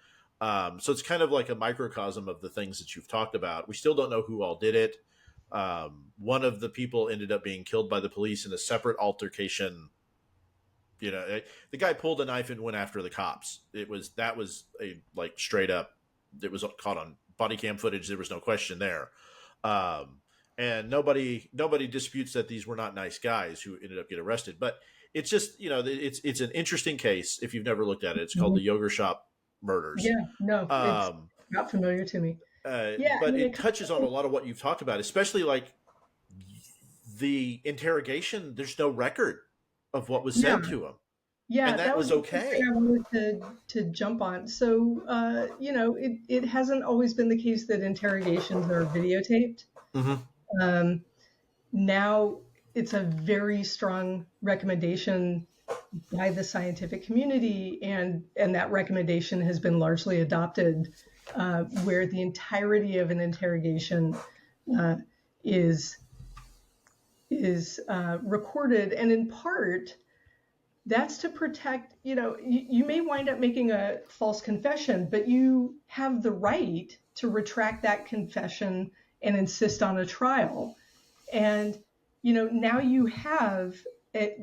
So it's kind of like a microcosm of the things that you've talked about. We still don't know who all did it. One of the people ended up being killed by the police in a separate altercation. You know, the guy pulled a knife and went after the cops. That was a like straight up. It was caught on body cam footage. There was no question there. And nobody disputes that these were not nice guys who ended up getting arrested. But it's just, you know, it's an interesting case if you've never looked at it. It's called the Yogurt Shop Murders. Yeah, no, it's not familiar to me. But it touches on a lot of what you've talked about, especially like the interrogation. There's no record of what was said to him. Yeah, and that was okay. I wanted to jump on. So, you know, it hasn't always been the case that interrogations are videotaped. Mm-hmm. Now it's a very strong recommendation by the scientific community, and that recommendation has been largely adopted, where the entirety of an interrogation is recorded, and in part that's to protect, you know, you may wind up making a false confession, but you have the right to retract that confession and insist on a trial. And, you know, now you have a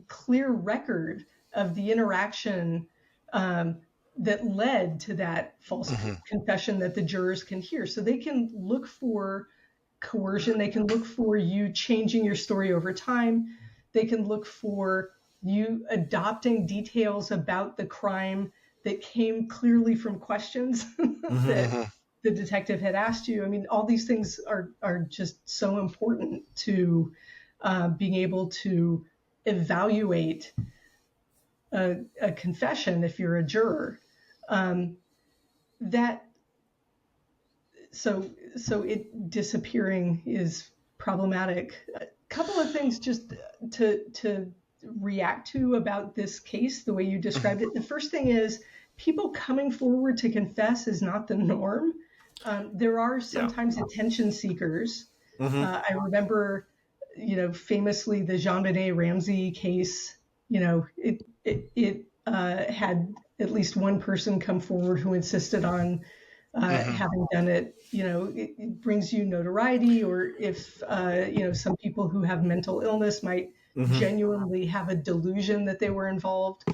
clear record of the interaction that led to that false confession that the jurors can hear. So they can look for coercion. They can look for you changing your story over time. They can look for you adopting details about the crime that came clearly from questions that the detective had asked you. I mean, all these things are just so important to being able to evaluate a confession if you're a juror. So it disappearing is problematic. A couple of things just to react to about this case, the way you described it. The first thing is people coming forward to confess is not the norm. There are sometimes attention seekers. I remember, you know, famously the Jean-Benet Ramsey case. You know, it had at least one person come forward who insisted on having done it. You know, it brings you notoriety, or if you know, some people who have mental illness might genuinely have a delusion that they were involved.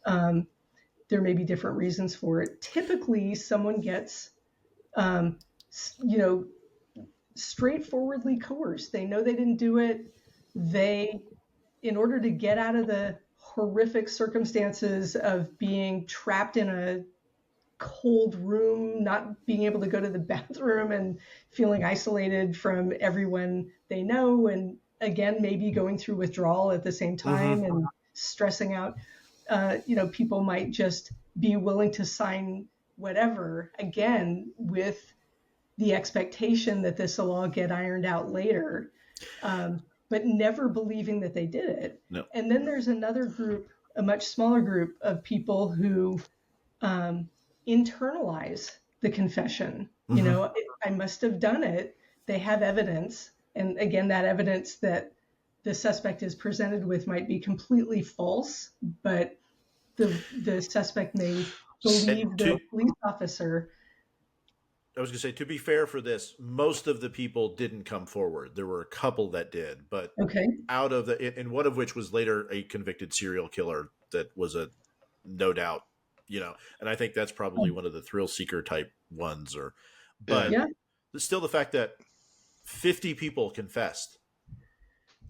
There may be different reasons for it. Typically, someone gets, you know, straightforwardly coerced. They know they didn't do it. In order to get out of the horrific circumstances of being trapped in a cold room, not being able to go to the bathroom, and feeling isolated from everyone they know, and again, maybe going through withdrawal at the same time and stressing out, you know, people might just be willing to sign whatever, again, with the expectation that this will all get ironed out later, but never believing that they did it. No. And then there's another group, a much smaller group of people who internalize the confession. You know, I must have done it. They have evidence. And again, that evidence that the suspect is presented with might be completely false, but the suspect may believe the police officer. I was going to say, to be fair for this, most of the people didn't come forward. There were a couple that did, but out of and one of which was later a convicted serial killer that was a no doubt, you know, and I think that's probably one of the thrill seeker type ones, but still the fact that 50 people confessed.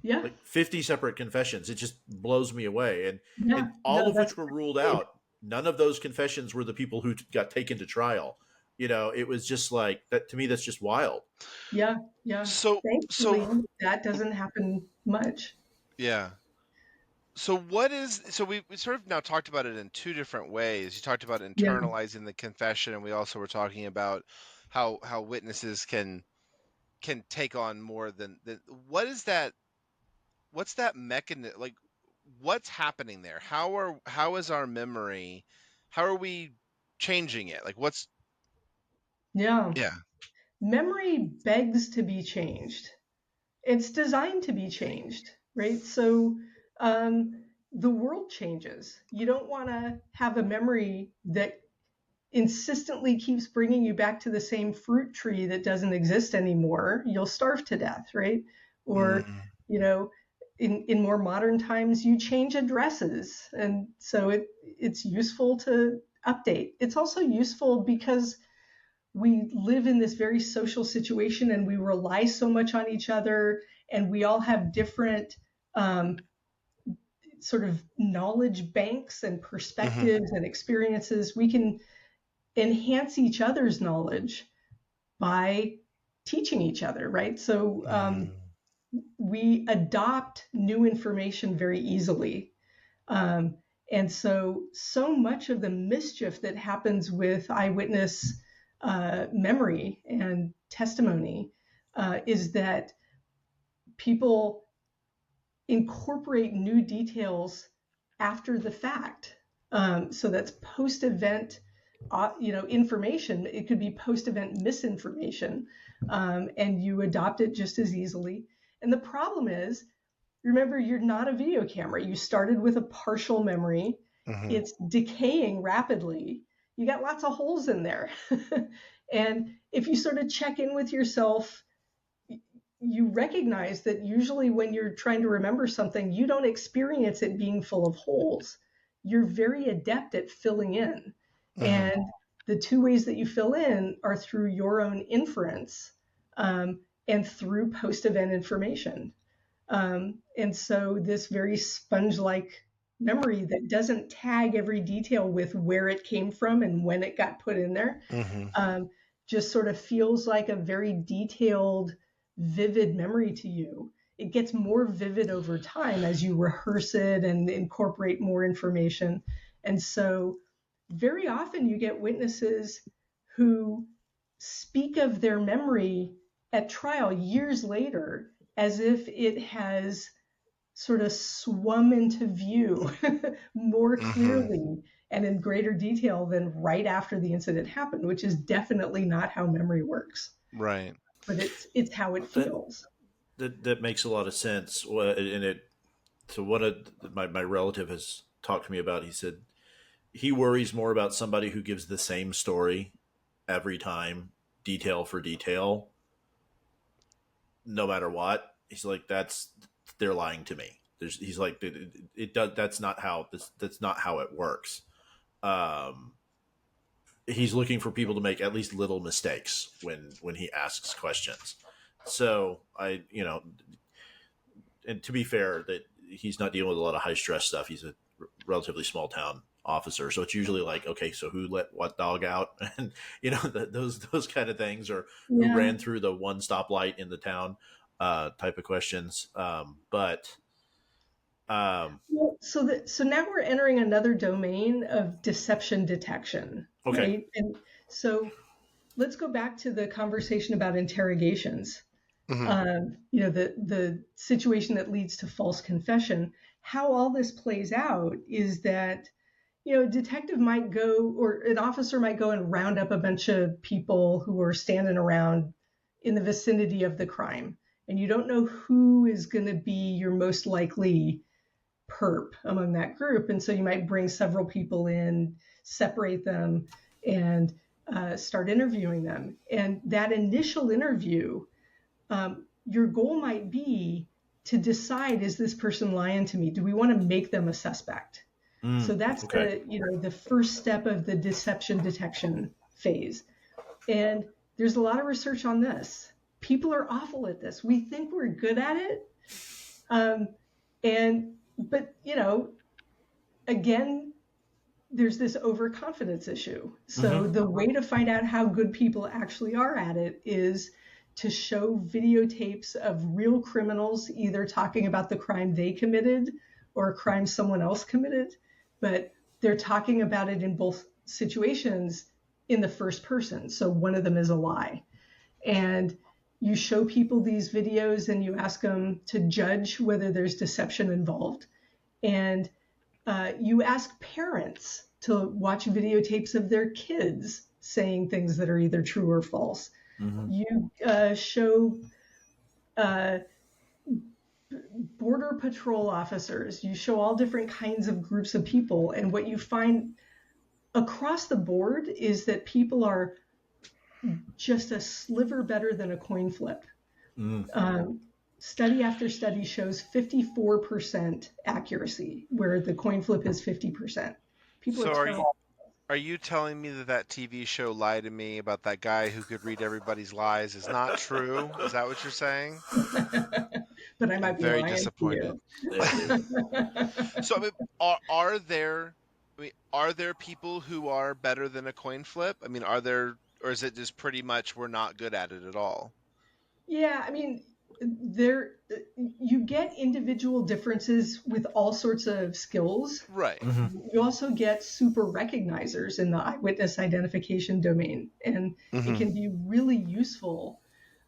Yeah. Like 50 separate confessions. It just blows me away. And all of which were ruled out. None of those confessions were the people who got taken to trial. You know, it was just like that. To me, that's just wild. Yeah. Yeah. So thankfully, that doesn't happen much. Yeah. So we sort of now talked about it in two different ways. You talked about Yeah. internalizing the confession, and we also were talking about how witnesses can take on more than what is that? What's that mechanism? Like, what's happening there? How is our memory? How are we changing it? Like, what's Yeah. yeah. Memory begs to be changed. It's designed to be changed, right? So the world changes. You don't want to have a memory that insistently keeps bringing you back to the same fruit tree that doesn't exist anymore. You'll starve to death, right? Or, you know, in more modern times, you change addresses. And so it's useful to update. It's also useful because we live in this very social situation and we rely so much on each other, and we all have different sort of knowledge banks and perspectives and experiences. We can enhance each other's knowledge by teaching each other, right? So we adopt new information very easily. And so much of the mischief that happens with eyewitness memory and testimony is that people incorporate new details after the fact. So that's post-event, information. It could be post-event misinformation, and you adopt it just as easily. And the problem is, remember, you're not a video camera. You started with a partial memory. It's decaying rapidly. You got lots of holes in there. And if you sort of check in with yourself, you recognize that usually when you're trying to remember something, you don't experience it being full of holes. You're very adept at filling in. And the two ways that you fill in are through your own inference and through post-event information. And so this very sponge-like memory that doesn't tag every detail with where it came from and when it got put in there just sort of feels like a very detailed, vivid memory to you. It gets more vivid over time as you rehearse it and incorporate more information. And so very often you get witnesses who speak of their memory at trial years later as if it has sort of swum into view more clearly and in greater detail than right after the incident happened, which is definitely not how memory works. Right. But it's how it feels. That makes a lot of sense. So one of my relative has talked to me about, he said he worries more about somebody who gives the same story every time, detail for detail, no matter what. He's like, they're lying to me. He's like, that's not how it works. He's looking for people to make at least little mistakes when he asks questions. So and to be fair, that he's not dealing with a lot of high stress stuff. He's a relatively small town officer, so it's usually like, okay, so who let what dog out, and those kind of things, or who ran through the one stoplight in the town, type of questions. So now we're entering another domain of deception detection. Okay. Right? And so let's go back to the conversation about interrogations. The situation that leads to false confession. How all this plays out is that, a detective might go, or an officer might go and round up a bunch of people who are standing around in the vicinity of the crime. And you don't know who is going to be your most likely perp among that group. And so you might bring several people in, separate them, and start interviewing them. And that initial interview, your goal might be to decide, is this person lying to me? Do we want to make them a suspect? So that's the first step of the deception detection phase. And there's a lot of research on this. People are awful at this. We think we're good at it. But again, there's this overconfidence issue. So the way to find out how good people actually are at it is to show videotapes of real criminals either talking about the crime they committed or a crime someone else committed, but they're talking about it in both situations in the first person. So one of them is a lie. And you show people these videos and you ask them to judge whether there's deception involved. And you ask parents to watch videotapes of their kids saying things that are either true or false. Mm-hmm. You show border patrol officers. You show all different kinds of groups of people. And what you find across the board is that people are just a sliver better than a coin flip. Study after study shows 54% accuracy, where the coin flip is 50%. People are you telling me that TV show Lie to Me about that guy who could read everybody's lies is not true? Is that what you're saying? But I might be very lying disappointed. So I mean, are there people who are better than a coin flip? I mean, are there, or is it just pretty much we're not good at it at all? Yeah, I mean, you get individual differences with all sorts of skills. Right. Mm-hmm. You also get super recognizers in the eyewitness identification domain, and it can be really useful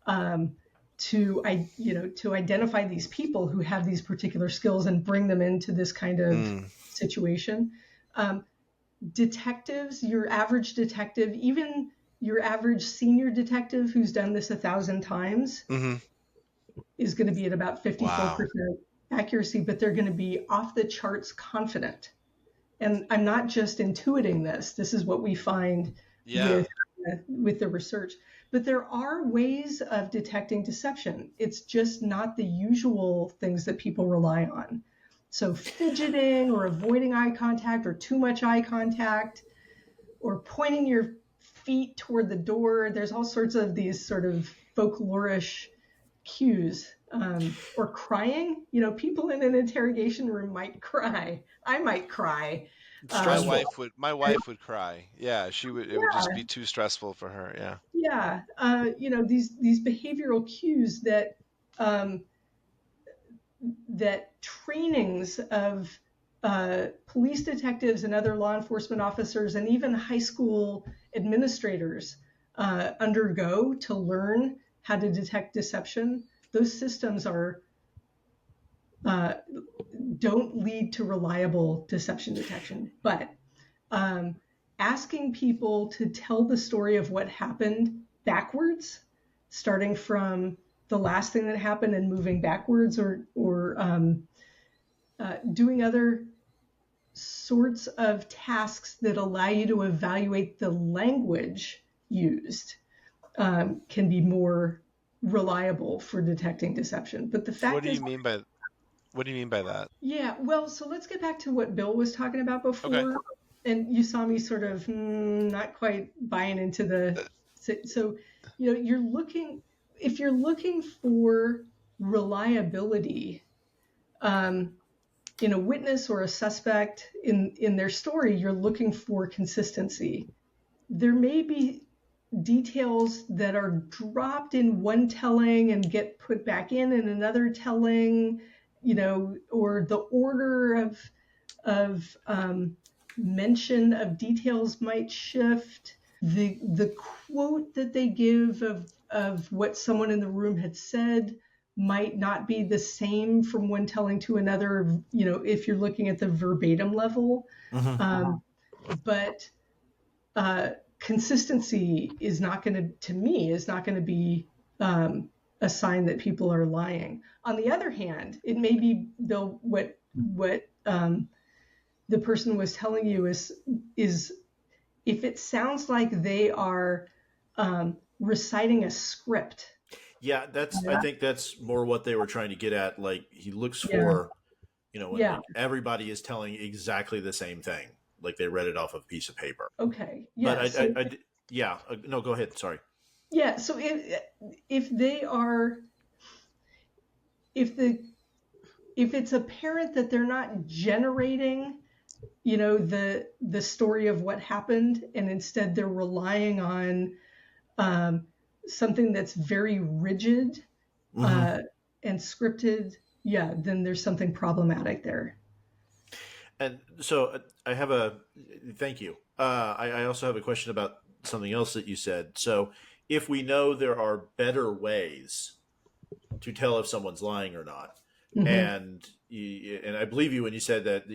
to identify these people who have these particular skills and bring them into this kind of situation. Detectives, your average detective, even your average senior detective who's done this 1,000 times is going to be at about 54% accuracy, but they're going to be off the charts confident. And I'm not just intuiting this. This is what we find with the research. But there are ways of detecting deception. It's just not the usual things that people rely on. So fidgeting or avoiding eye contact or too much eye contact or pointing your feet toward the door. There's all sorts of these sort of folklorish cues. Or crying. People in an interrogation room might cry. I might cry. My wife would cry. Yeah, she would. It would just be too stressful for her. Yeah. Yeah. These behavioral cues that trainings of police detectives and other law enforcement officers and even high school administrators undergo to learn how to detect deception. Those systems don't lead to reliable deception detection, but asking people to tell the story of what happened backwards, starting from the last thing that happened and moving backwards, or doing other sorts of tasks that allow you to evaluate the language used can be more reliable for detecting deception. But the fact what do you mean by that? Yeah, well, so let's get back to what Bill was talking about before. Okay. And you saw me sort of not quite buying into the. So, if you're looking for reliability in a witness or a suspect in their story, you're looking for consistency. There may be details that are dropped in one telling and get put back in another telling, or the order of mention of details might shift. The quote that they give of what someone in the room had said might not be the same from one telling to another, if you're looking at the verbatim level. But consistency is not going to be a sign that people are lying. On the other hand, it may be, Bill, what the person was telling you is if it sounds like they are reciting a script. Yeah, I think that's more what they were trying to get at. Like, he looks for, when everybody is telling exactly the same thing, like they read it off of a piece of paper. Okay. Yeah. But no, go ahead. Sorry. Yeah. So if it's apparent that they're not generating, the story of what happened, and instead they're relying on something that's very rigid and scripted, then there's something problematic there. And so thank you. I also have a question about something else that you said. So if we know there are better ways to tell if someone's lying or not, Mm-hmm. and I believe you when you said that,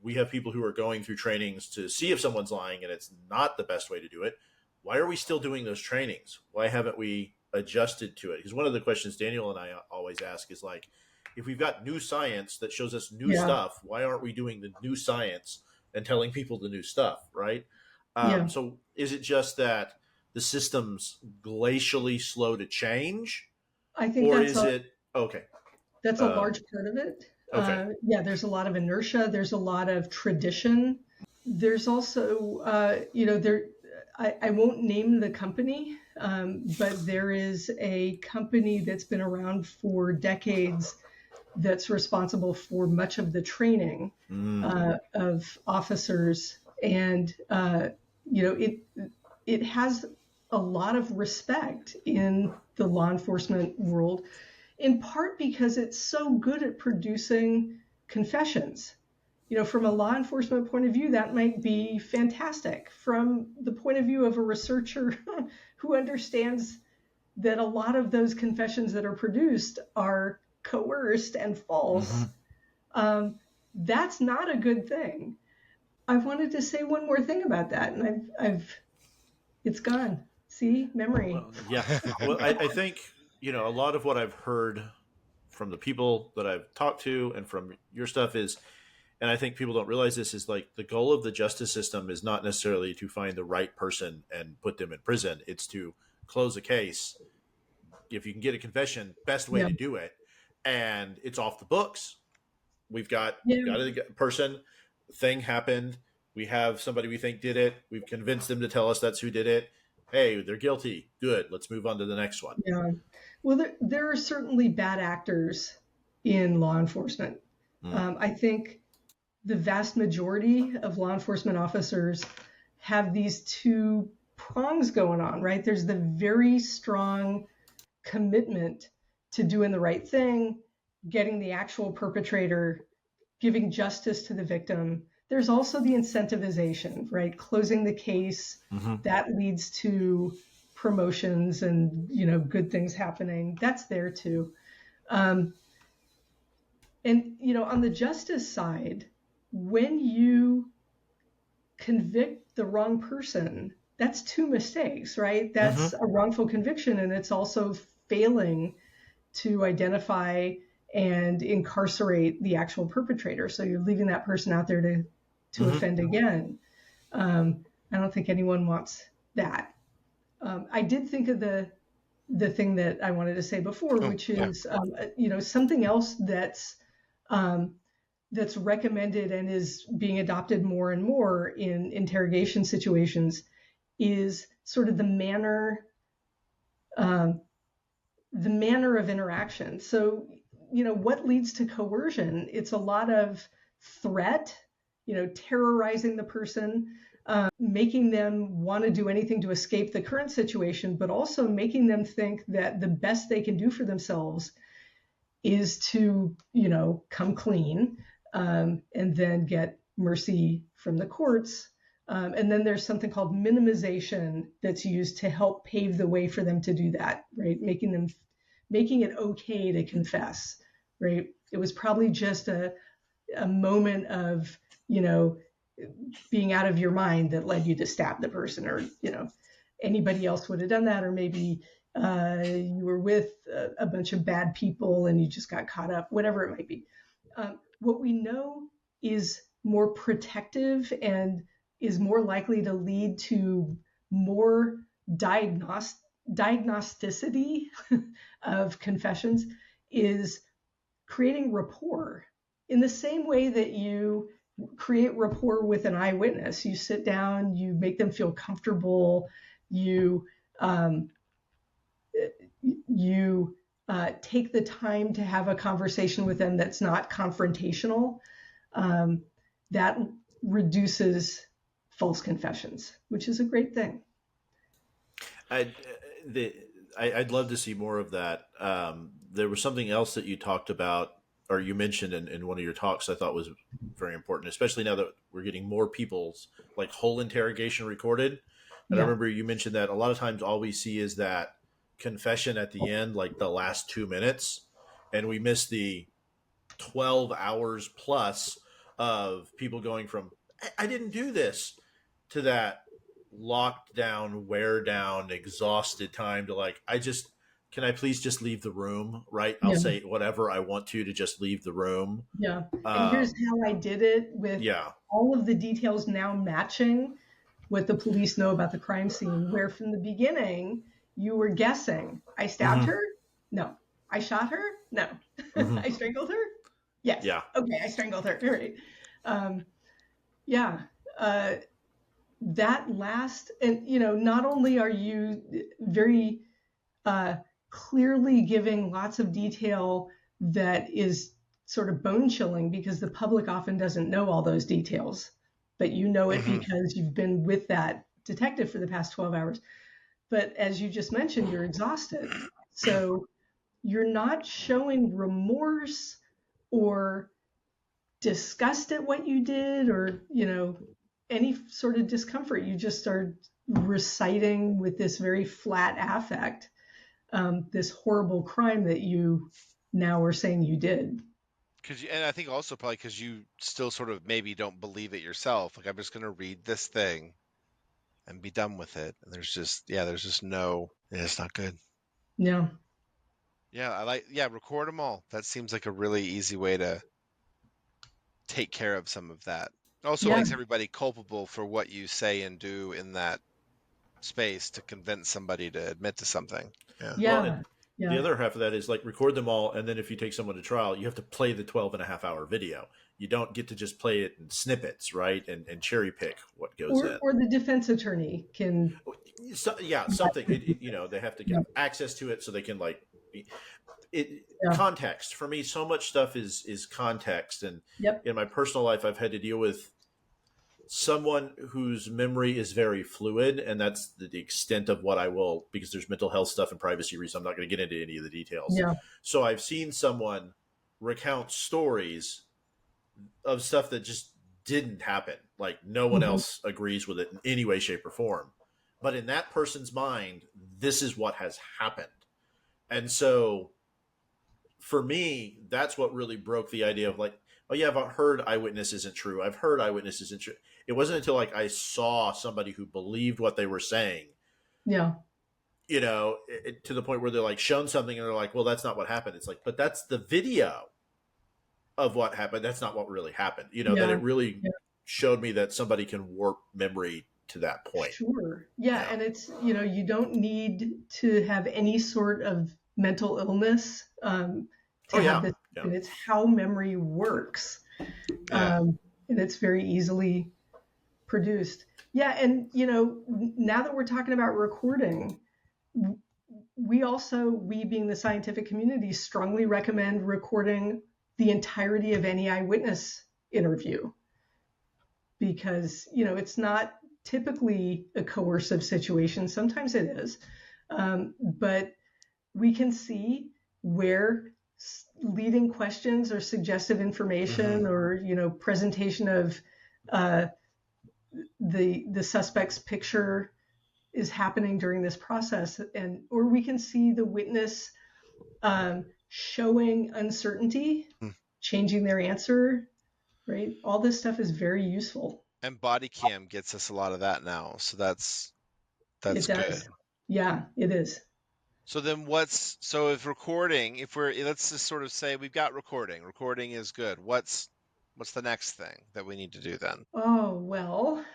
we have people who are going through trainings to see if someone's lying and it's not the best way to do it. Why are we still doing those trainings? Why haven't we adjusted to it? Because one of the questions Daniel and I always ask is like, if we've got new science that shows us new Yeah. stuff, why aren't we doing the new science and telling people the new stuff, right? Yeah. So is it just that the system's glacially slow to change, I think or that's is a it okay? that's a Um, large part of it. okay. Yeah, there's a lot of inertia. There's a lot of tradition. There's also, I won't name the company, but there is a company that's been around for decades that's responsible for much of the training of officers, and it has a lot of respect in the law enforcement world, in part because it's so good at producing confessions. From a law enforcement point of view, that might be fantastic. From the point of view of a researcher who understands that a lot of those confessions that are produced are coerced and false, that's not a good thing. I wanted to say one more thing about that, and it's gone. See, memory. Well, yeah. Well, I think, a lot of what I've heard from the people that I've talked to and from your stuff is, and I think people don't realize this, is like the goal of the justice system is not necessarily to find the right person and put them in prison. It's to close a case. If you can get a confession, best way Yeah. to do it. And it's off the books. Yeah. We've got a person, thing happened. We have somebody we think did it. We've convinced them to tell us that's who did it. Hey, they're guilty. Good. Let's move on to the next one. Yeah. Well, there are certainly bad actors in law enforcement. I think the vast majority of law enforcement officers have these two prongs going on, right? There's the very strong commitment to doing the right thing, getting the actual perpetrator, giving justice to the victim. There's also the incentivization, right? Closing the case, that leads to promotions and good things happening. That's there too. And on the justice side, when you convict the wrong person, that's two mistakes, right? That's a wrongful conviction, and it's also failing to identify and incarcerate the actual perpetrator. So you're leaving that person out there to offend again. I don't think anyone wants that. I did think of the thing that I wanted to say before, which is something else that's recommended and is being adopted more and more in interrogation situations is sort of the manner of interaction. So, what leads to coercion? It's a lot of threat, terrorizing the person, making them want to do anything to escape the current situation, but also making them think that the best they can do for themselves is to, come clean, and then get mercy from the courts. And then there's something called minimization that's used to help pave the way for them to do that, right? Making it okay to confess, right? It was probably just a moment of, being out of your mind that led you to stab the person, or, anybody else would have done that, or maybe you were with a bunch of bad people and you just got caught up, whatever it might be. What we know is more protective and is more likely to lead to more diagnosticity of confessions is creating rapport, in the same way that you create rapport with an eyewitness. You sit down, you make them feel comfortable, you take the time to have a conversation with them that's not confrontational. That reduces false confessions, which is a great thing. I'd love to see more of that. There was something else that you talked about or you mentioned in one of your talks, I thought was very important, especially now that we're getting more people's like whole interrogation recorded. And I remember you mentioned that a lot of times all we see is that confession at the end, like the last 2 minutes, and we miss the 12 hours plus of people going from I didn't do this to that locked down, wear down, exhausted time to like can I please just leave the room, right? I'll say whatever I want to just leave the room. Yeah. And here's how I did it with all of the details now matching what the police know about the crime scene, where from the beginning you were guessing. I stabbed her? No. I shot her? No. I strangled her? Yes. Yeah. Okay, I strangled her. All right. That last, and not only are you very clearly giving lots of detail that is sort of bone chilling because the public often doesn't know all those details, but you know it because you've been with that detective for the past 12 hours. But as you just mentioned, you're exhausted. So you're not showing remorse or disgust at what you did or, any sort of discomfort. You just are reciting with this very flat affect this horrible crime that you now are saying you did. And I think also probably because you still sort of maybe don't believe it yourself. Like, I'm just going to read this thing and be done with it. And there's just no, it's not good. Yeah. Yeah, record them all. That seems like a really easy way to take care of some of that. It also makes everybody culpable for what you say and do in that space to convince somebody to admit to something. The other half of that is like record them all, and then if you take someone to trial, you have to play the 12.5-hour video. You don't get to just play it in snippets, right? And cherry pick what goes in. Or the defense attorney can. Something. They have to get access to it so they can context. For me, so much stuff is context, and in my personal life, I've had to deal with someone whose memory is very fluid, and that's the extent of what I will, because there's mental health stuff and privacy reasons. I'm not going to get into any of the details. So I've seen someone recount stories of stuff that just didn't happen. Like no one else agrees with it in any way, shape, or form. But in that person's mind, this is what has happened. And so for me, that's what really broke the idea of like, oh yeah, I've heard Eyewitness isn't true. I've heard Eyewitness isn't true. It wasn't until like I saw somebody who believed what they were saying. Yeah. To the point where they're like shown something and they're like, well, that's not what happened. It's like, but that's the video of what happened. That's not what really happened. That it really showed me that somebody can warp memory to that point. Sure. Yeah. And it's, you don't need to have any sort of mental illness to have this. And it's how memory works. And it's very easily produced. Yeah. And, now that we're talking about recording, we being the scientific community, strongly recommend recording the entirety of any eyewitness interview because, it's not typically a coercive situation. Sometimes it is. But we can see where leading questions or suggestive information or, presentation of the suspect's picture is happening during this process. Or we can see the witness showing uncertainty, changing their answer, right? All this stuff is very useful. And body cam gets us a lot of that now. So that's good. Yeah, it is. So then let's just sort of say we've got recording is good. What's the next thing that we need to do then? Oh, well,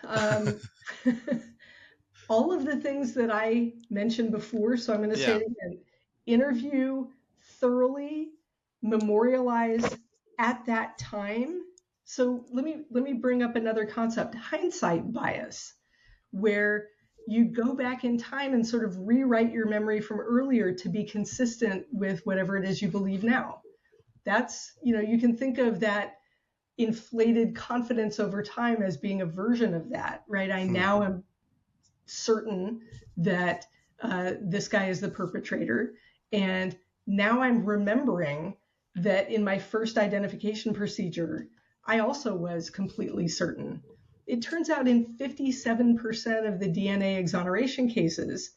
all of the things that I mentioned before. So I'm going to say it again. Interview thoroughly, memorialize at that time. So let me bring up another concept, hindsight bias, where you go back in time and sort of rewrite your memory from earlier to be consistent with whatever it is you believe now. That's, you can think of that inflated confidence over time as being a version of that, right? I now am certain that this guy is the perpetrator. And now I'm remembering that in my first identification procedure, I also was completely certain. It turns out in 57% of the DNA exoneration cases,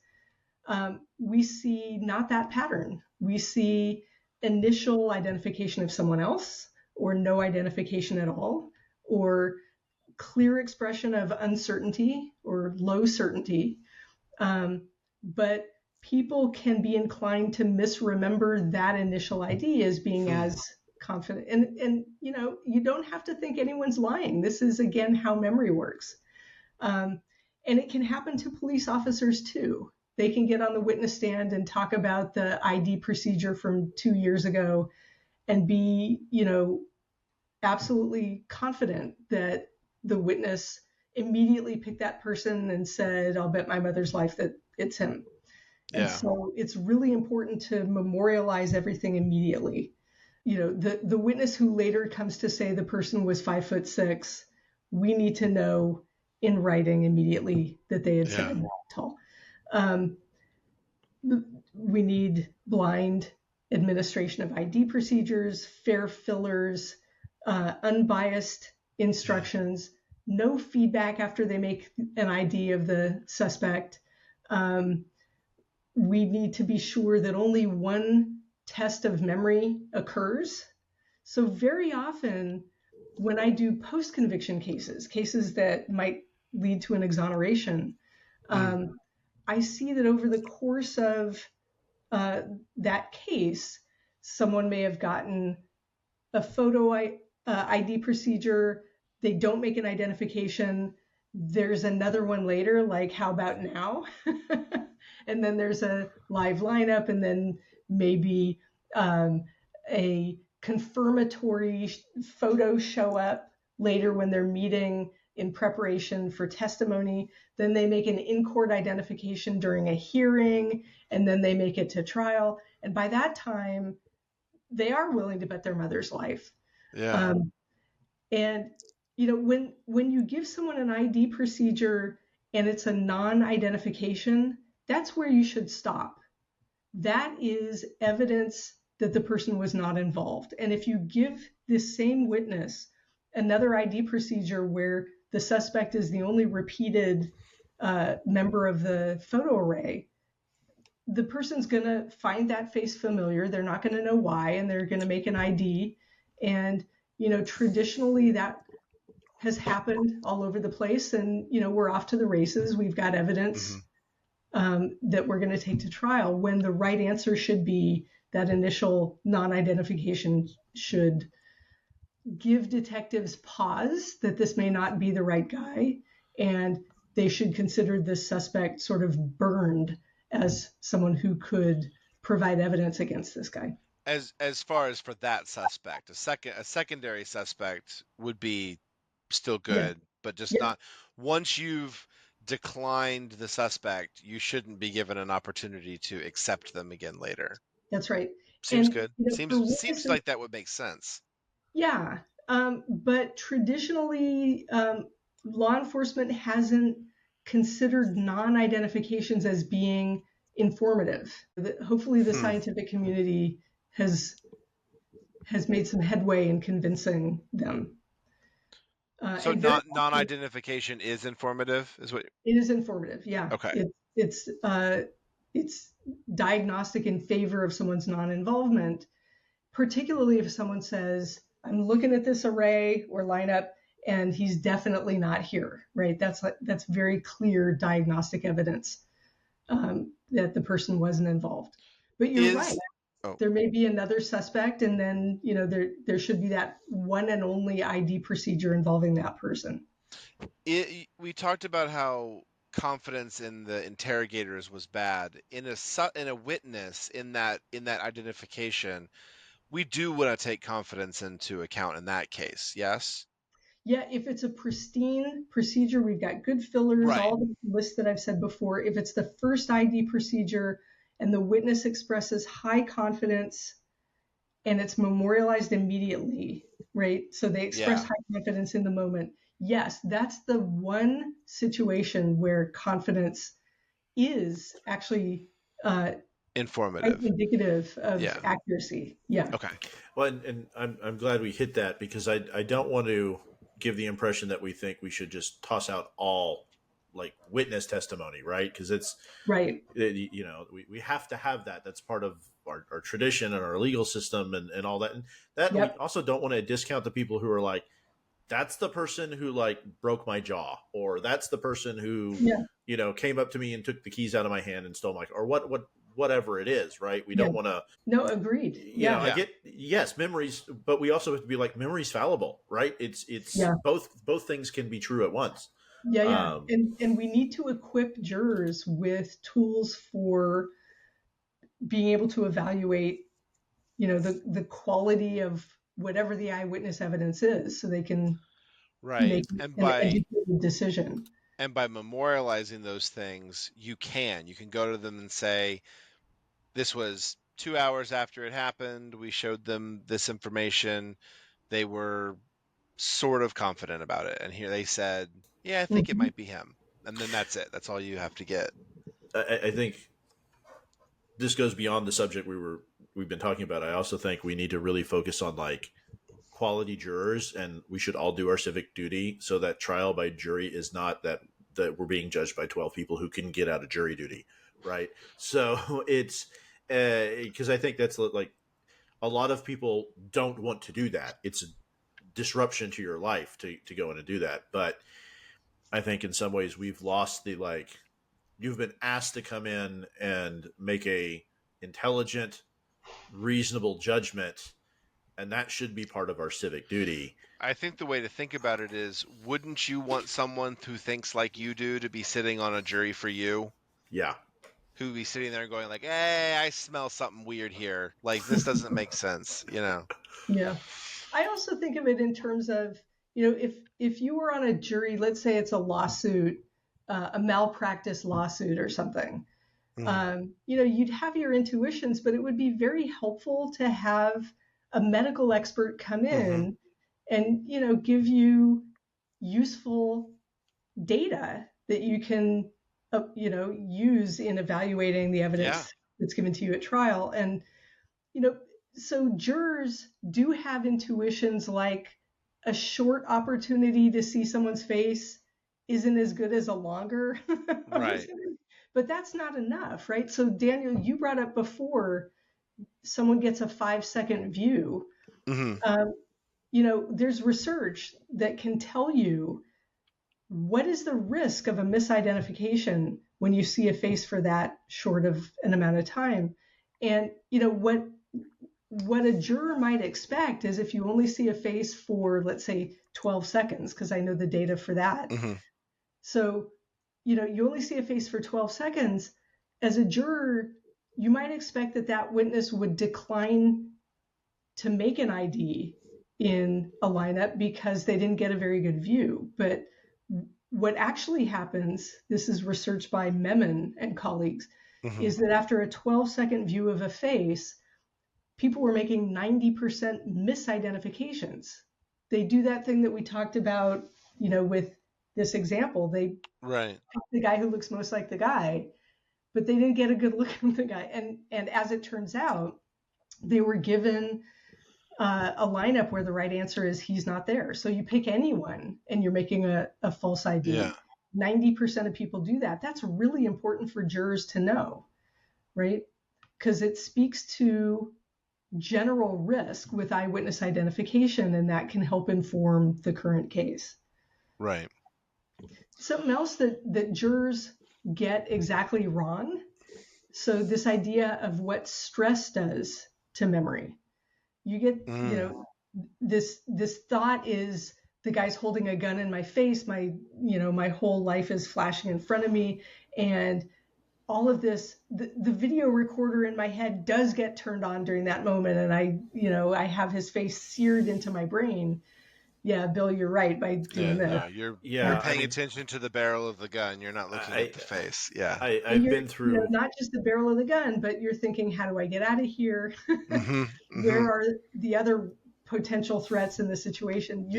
we see not that pattern. We see initial identification of someone else, or no identification at all, or clear expression of uncertainty or low certainty. But people can be inclined to misremember that initial ID as being as confident. And you don't have to think anyone's lying. This is, again, how memory works. And it can happen to police officers too. They can get on the witness stand and talk about the ID procedure from 2 years ago and be, absolutely confident that the witness immediately picked that person and said, "I'll bet my mother's life that it's him." Yeah. And so it's really important to memorialize everything immediately. The witness who later comes to say the person was 5'6", we need to know in writing immediately that they had said that tall. We need blind administration of ID procedures, fair fillers, unbiased instructions, no feedback after they make an ID of the suspect. We need to be sure that only one test of memory occurs. So very often when I do post-conviction cases that might lead to an exoneration, I see that over the course of that case, someone may have gotten a photo ID procedure. They don't make an identification. There's another one later, like, how about now? And then there's a live lineup, and then maybe a confirmatory photo show up later when they're meeting in preparation for testimony. Then they make an in-court identification during a hearing, and then they make it to trial. And by that time, they are willing to bet their mother's life. Yeah. And when you give someone an ID procedure and it's a non-identification, that's where you should stop. That is evidence that the person was not involved. And if you give this same witness another ID procedure where the suspect is the only repeated member of the photo array, the person's going to find that face familiar. They're not going to know why, and they're going to make an ID. And, traditionally that has happened all over the place, and, we're off to the races. We've got evidence that we're going to take to trial, when the right answer should be that initial non-identification should give detectives pause that this may not be the right guy, and they should consider this suspect sort of burned as someone who could provide evidence against this guy. As far as for that suspect, a secondary suspect would be still good, but just not once you've declined the suspect, you shouldn't be given an opportunity to accept them again later. That's right. Seems good. Seems like that would make sense. Yeah. But traditionally, law enforcement hasn't considered non-identifications as being informative. Hopefully the scientific community has made some headway in convincing them. So non-identification is informative, is what? It is informative, yeah. Okay. It's diagnostic in favor of someone's non-involvement, particularly if someone says, "I'm looking at this array or lineup, and he's definitely not here," right? That's very clear diagnostic evidence that the person wasn't involved. But you're right. There may be another suspect, and then there should be that one and only ID procedure involving that person. We talked about how confidence in the interrogators was bad. In a witness, in that identification, we do want to take confidence into account in that case. Yes. Yeah, if it's a pristine procedure, we've got good fillers, right. All the lists that I've said before. If it's the first ID procedure and the witness expresses high confidence and it's memorialized immediately, right? So they express high confidence in the moment. Yes, that's the one situation where confidence is actually informative, indicative of accuracy. Yeah. Okay. Well, and I'm glad we hit that, because I don't want to give the impression that we think we should just toss out all like witness testimony, right? Because it's right. We have to have that. That's part of our tradition and our legal system and all that. And that we also don't want to discount the people who are like, that's the person who like broke my jaw, or that's the person who came up to me and took the keys out of my hand and stole my, or whatever it is, right? We don't want to. No, agreed. I get memories, but we also have to be like, memory's fallible, right? It's both things can be true at once. And we need to equip jurors with tools for being able to evaluate, the quality of whatever the eyewitness evidence is, so they can make an educated decision. And by memorializing those things, you can go to them and say, this was 2 hours after it happened. We showed them this information. They were sort of confident about it. And here they said, yeah, I think it might be him. And then that's it. That's all you have to get. I think this goes beyond the subject we've been talking about. I also think we need to really focus on like quality jurors, and we should all do our civic duty, so that trial by jury is not that we're being judged by 12 people who couldn't get out of jury duty, right? So it's because I think that's like a lot of people don't want to do that. It's a disruption to your life to go in and do that. But I think in some ways we've lost the like, you've been asked to come in and make a intelligent, reasonable judgment, and that should be part of our civic duty. I think the way to think about it is, wouldn't you want someone who thinks like you do to be sitting on a jury for you? Yeah. Who would be sitting there going like, hey, I smell something weird here. Like, this doesn't make sense, Yeah. I also think of it in terms of, if you were on a jury, let's say it's a lawsuit, a malpractice lawsuit or something, you'd have your intuitions, but it would be very helpful to have a medical expert come in and, give you useful data that you can, use in evaluating the evidence that's given to you at trial. And, so jurors do have intuitions like a short opportunity to see someone's face isn't as good as a longer opportunity. But that's not enough, right? So Daniel, you brought up before, someone gets a 5-second view. There's research that can tell you what is the risk of a misidentification when you see a face for that short of an amount of time. And, what a juror might expect is if you only see a face for, let's say, 12 seconds, because I know the data for that. So, you only see a face for 12 seconds. As a juror, you might expect that witness would decline to make an ID in a lineup because they didn't get a very good view. But what actually happens, this is research by Memon and colleagues, is that after a 12-second view of a face, people were making 90% misidentifications. They do that thing that we talked about, with this example. They pick the guy who looks most like the guy, but they didn't get a good look at the guy. And as it turns out, they were given a lineup where the right answer is he's not there. So you pick anyone and you're making a false ID. 90% of people do that. That's really important for jurors to know, right? Because it speaks to general risk with eyewitness identification, and that can help inform the current case. Right. Something else that jurors get exactly wrong. So this idea of what stress does to memory. You get, this thought is the guy's holding a gun in my face. My whole life is flashing in front of me. And all of this, the video recorder in my head does get turned on during that moment. And I have his face seared into my brain. Yeah, Bill, you're right by doing that. You're paying attention to the barrel of the gun. You're not looking at the face. Yeah. I've been through not just the barrel of the gun, but you're thinking, how do I get out of here? Where are the other potential threats in the situation?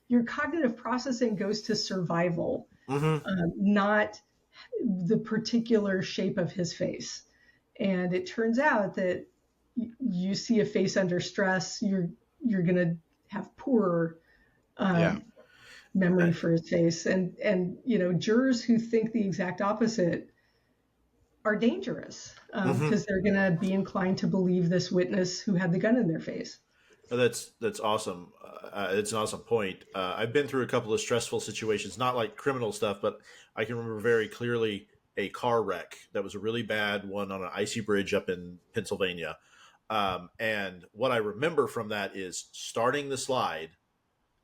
Your cognitive processing goes to survival, not the particular shape of his face. And it turns out that you see a face under stress, you're going to have poor memory for his face. And jurors who think the exact opposite are dangerous because they're going to be inclined to believe this witness who had the gun in their face. Oh, that's awesome. It's an awesome point. I've been through a couple of stressful situations, not like criminal stuff, but I can remember very clearly a car wreck that was a really bad one on an icy bridge up in Pennsylvania. And what I remember from that is starting the slide,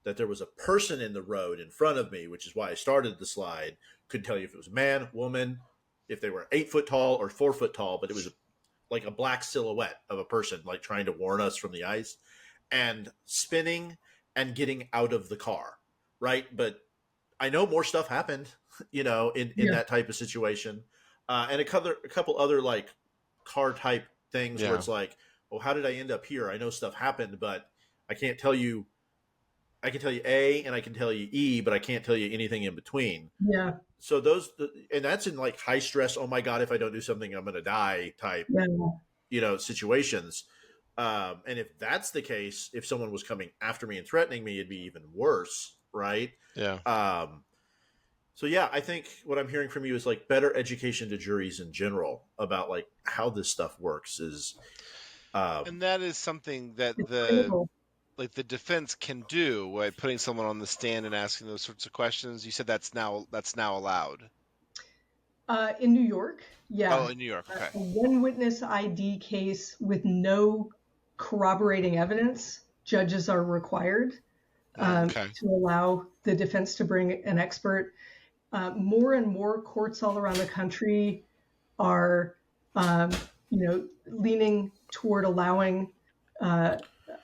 that there was a person in the road in front of me, which is why I started the slide. Couldn't tell you if it was a man, woman, if they were 8 foot tall or 4 foot tall, but it was like a black silhouette of a person, like trying to warn us from the ice, and spinning and getting out of the car. Right. But I know more stuff happened, in that type of situation. And a couple other like car type things where it's like, well, how did I end up here? I know stuff happened, but I can't tell you. I can tell you A and I can tell you E, but I can't tell you anything in between. Yeah. So and that's in like high stress. Oh my God, if I don't do something, I'm going to die type, situations. And if that's the case, if someone was coming after me and threatening me, it'd be even worse. Right. Yeah. So yeah, I think what I'm hearing from you is like better education to juries in general about like how this stuff works is, and that is something that the defense can do by putting someone on the stand and asking those sorts of questions. You said that's now allowed. In New York, yeah. Oh, in New York, okay. A one witness ID case with no corroborating evidence, judges are required to allow the defense to bring an expert. More and more courts all around the country are, leaning toward allowing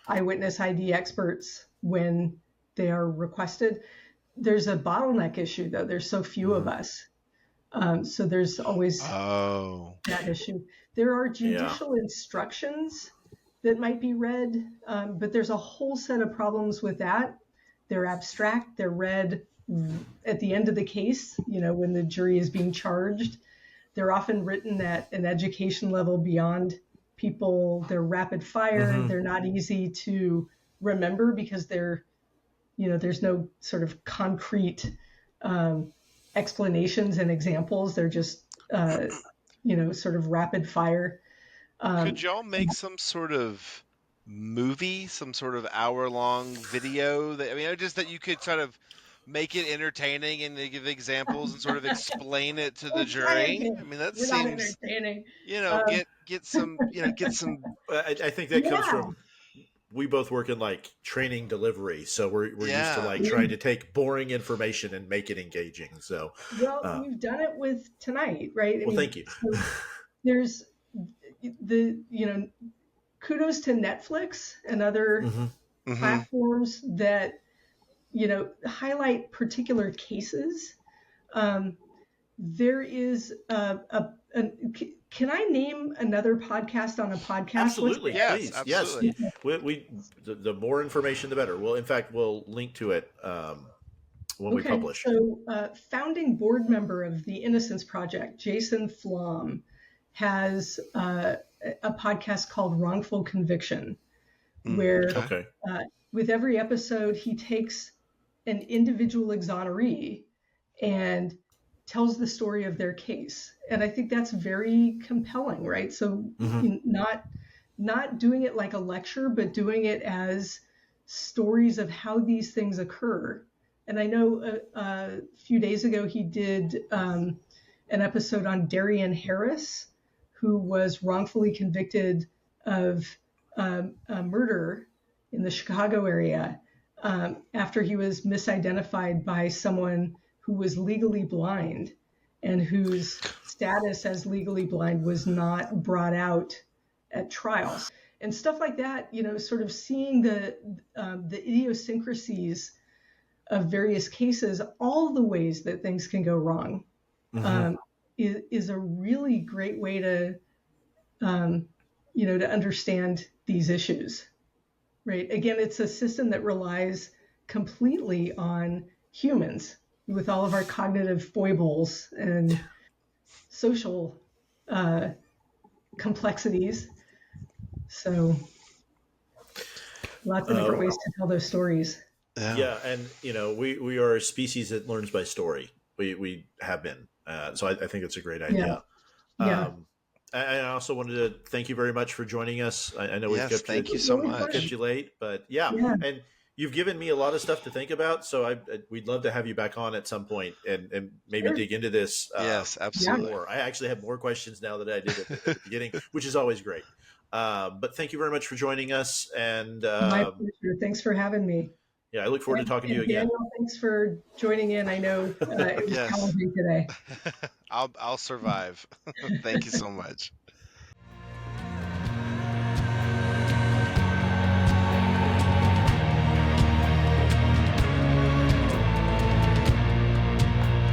eyewitness ID experts when they are requested. There's a bottleneck issue, though. There's so few of us. So there's always that issue. There are judicial instructions that might be read, but there's a whole set of problems with that. They're abstract. They're read at the end of the case, when the jury is being charged. They're often written at an education level beyond people. They're rapid fire. They're not easy to remember because there's no sort of concrete explanations and examples. They're just, sort of rapid fire. Could y'all make some sort of movie, some sort of hour-long video that you could sort of make it entertaining and they give examples and sort of explain it to the jury? I mean, that seems entertaining. Get some. I think that comes from. We both work in like training delivery, so we're used to like trying to take boring information and make it engaging. So, you've done it with tonight, right? Thank you. So there's kudos to Netflix and other platforms that highlight particular cases. There is can I name another podcast on a podcast? Absolutely, yes, absolutely. Yes. We the more information, the better. Well, in fact, we'll link to it when we publish. So, founding board member of the Innocence Project, Jason Flom, has a podcast called Wrongful Conviction, where with every episode he takes an individual exoneree and tells the story of their case. And I think that's very compelling, right? So not doing it like a lecture, but doing it as stories of how these things occur. And I know a few days ago he did an episode on Darian Harris, who was wrongfully convicted of a murder in the Chicago area after he was misidentified by someone who was legally blind and whose status as legally blind was not brought out at trials. And stuff like that, sort of seeing the idiosyncrasies of various cases, all the ways that things can go wrong, is a really great way to, to understand these issues, right? Again, it's a system that relies completely on humans with all of our cognitive foibles and social complexities. So lots of different ways to tell those stories. Yeah, and we are a species that learns by story. We have been, so I think it's a great idea. Yeah. And I also wanted to thank you very much for joining us. I know we've kept thank you so much. Kept you late, but yeah, and you've given me a lot of stuff to think about. So we'd love to have you back on at some point and maybe dig into this. Yes, absolutely. More. I actually have more questions now than I did at the beginning, which is always great. But thank you very much for joining us. And my pleasure. Thanks for having me. Yeah, I look forward to talking to you again. Daniel, thanks for joining in. I know it was challenging today. I'll survive. Thank you so much.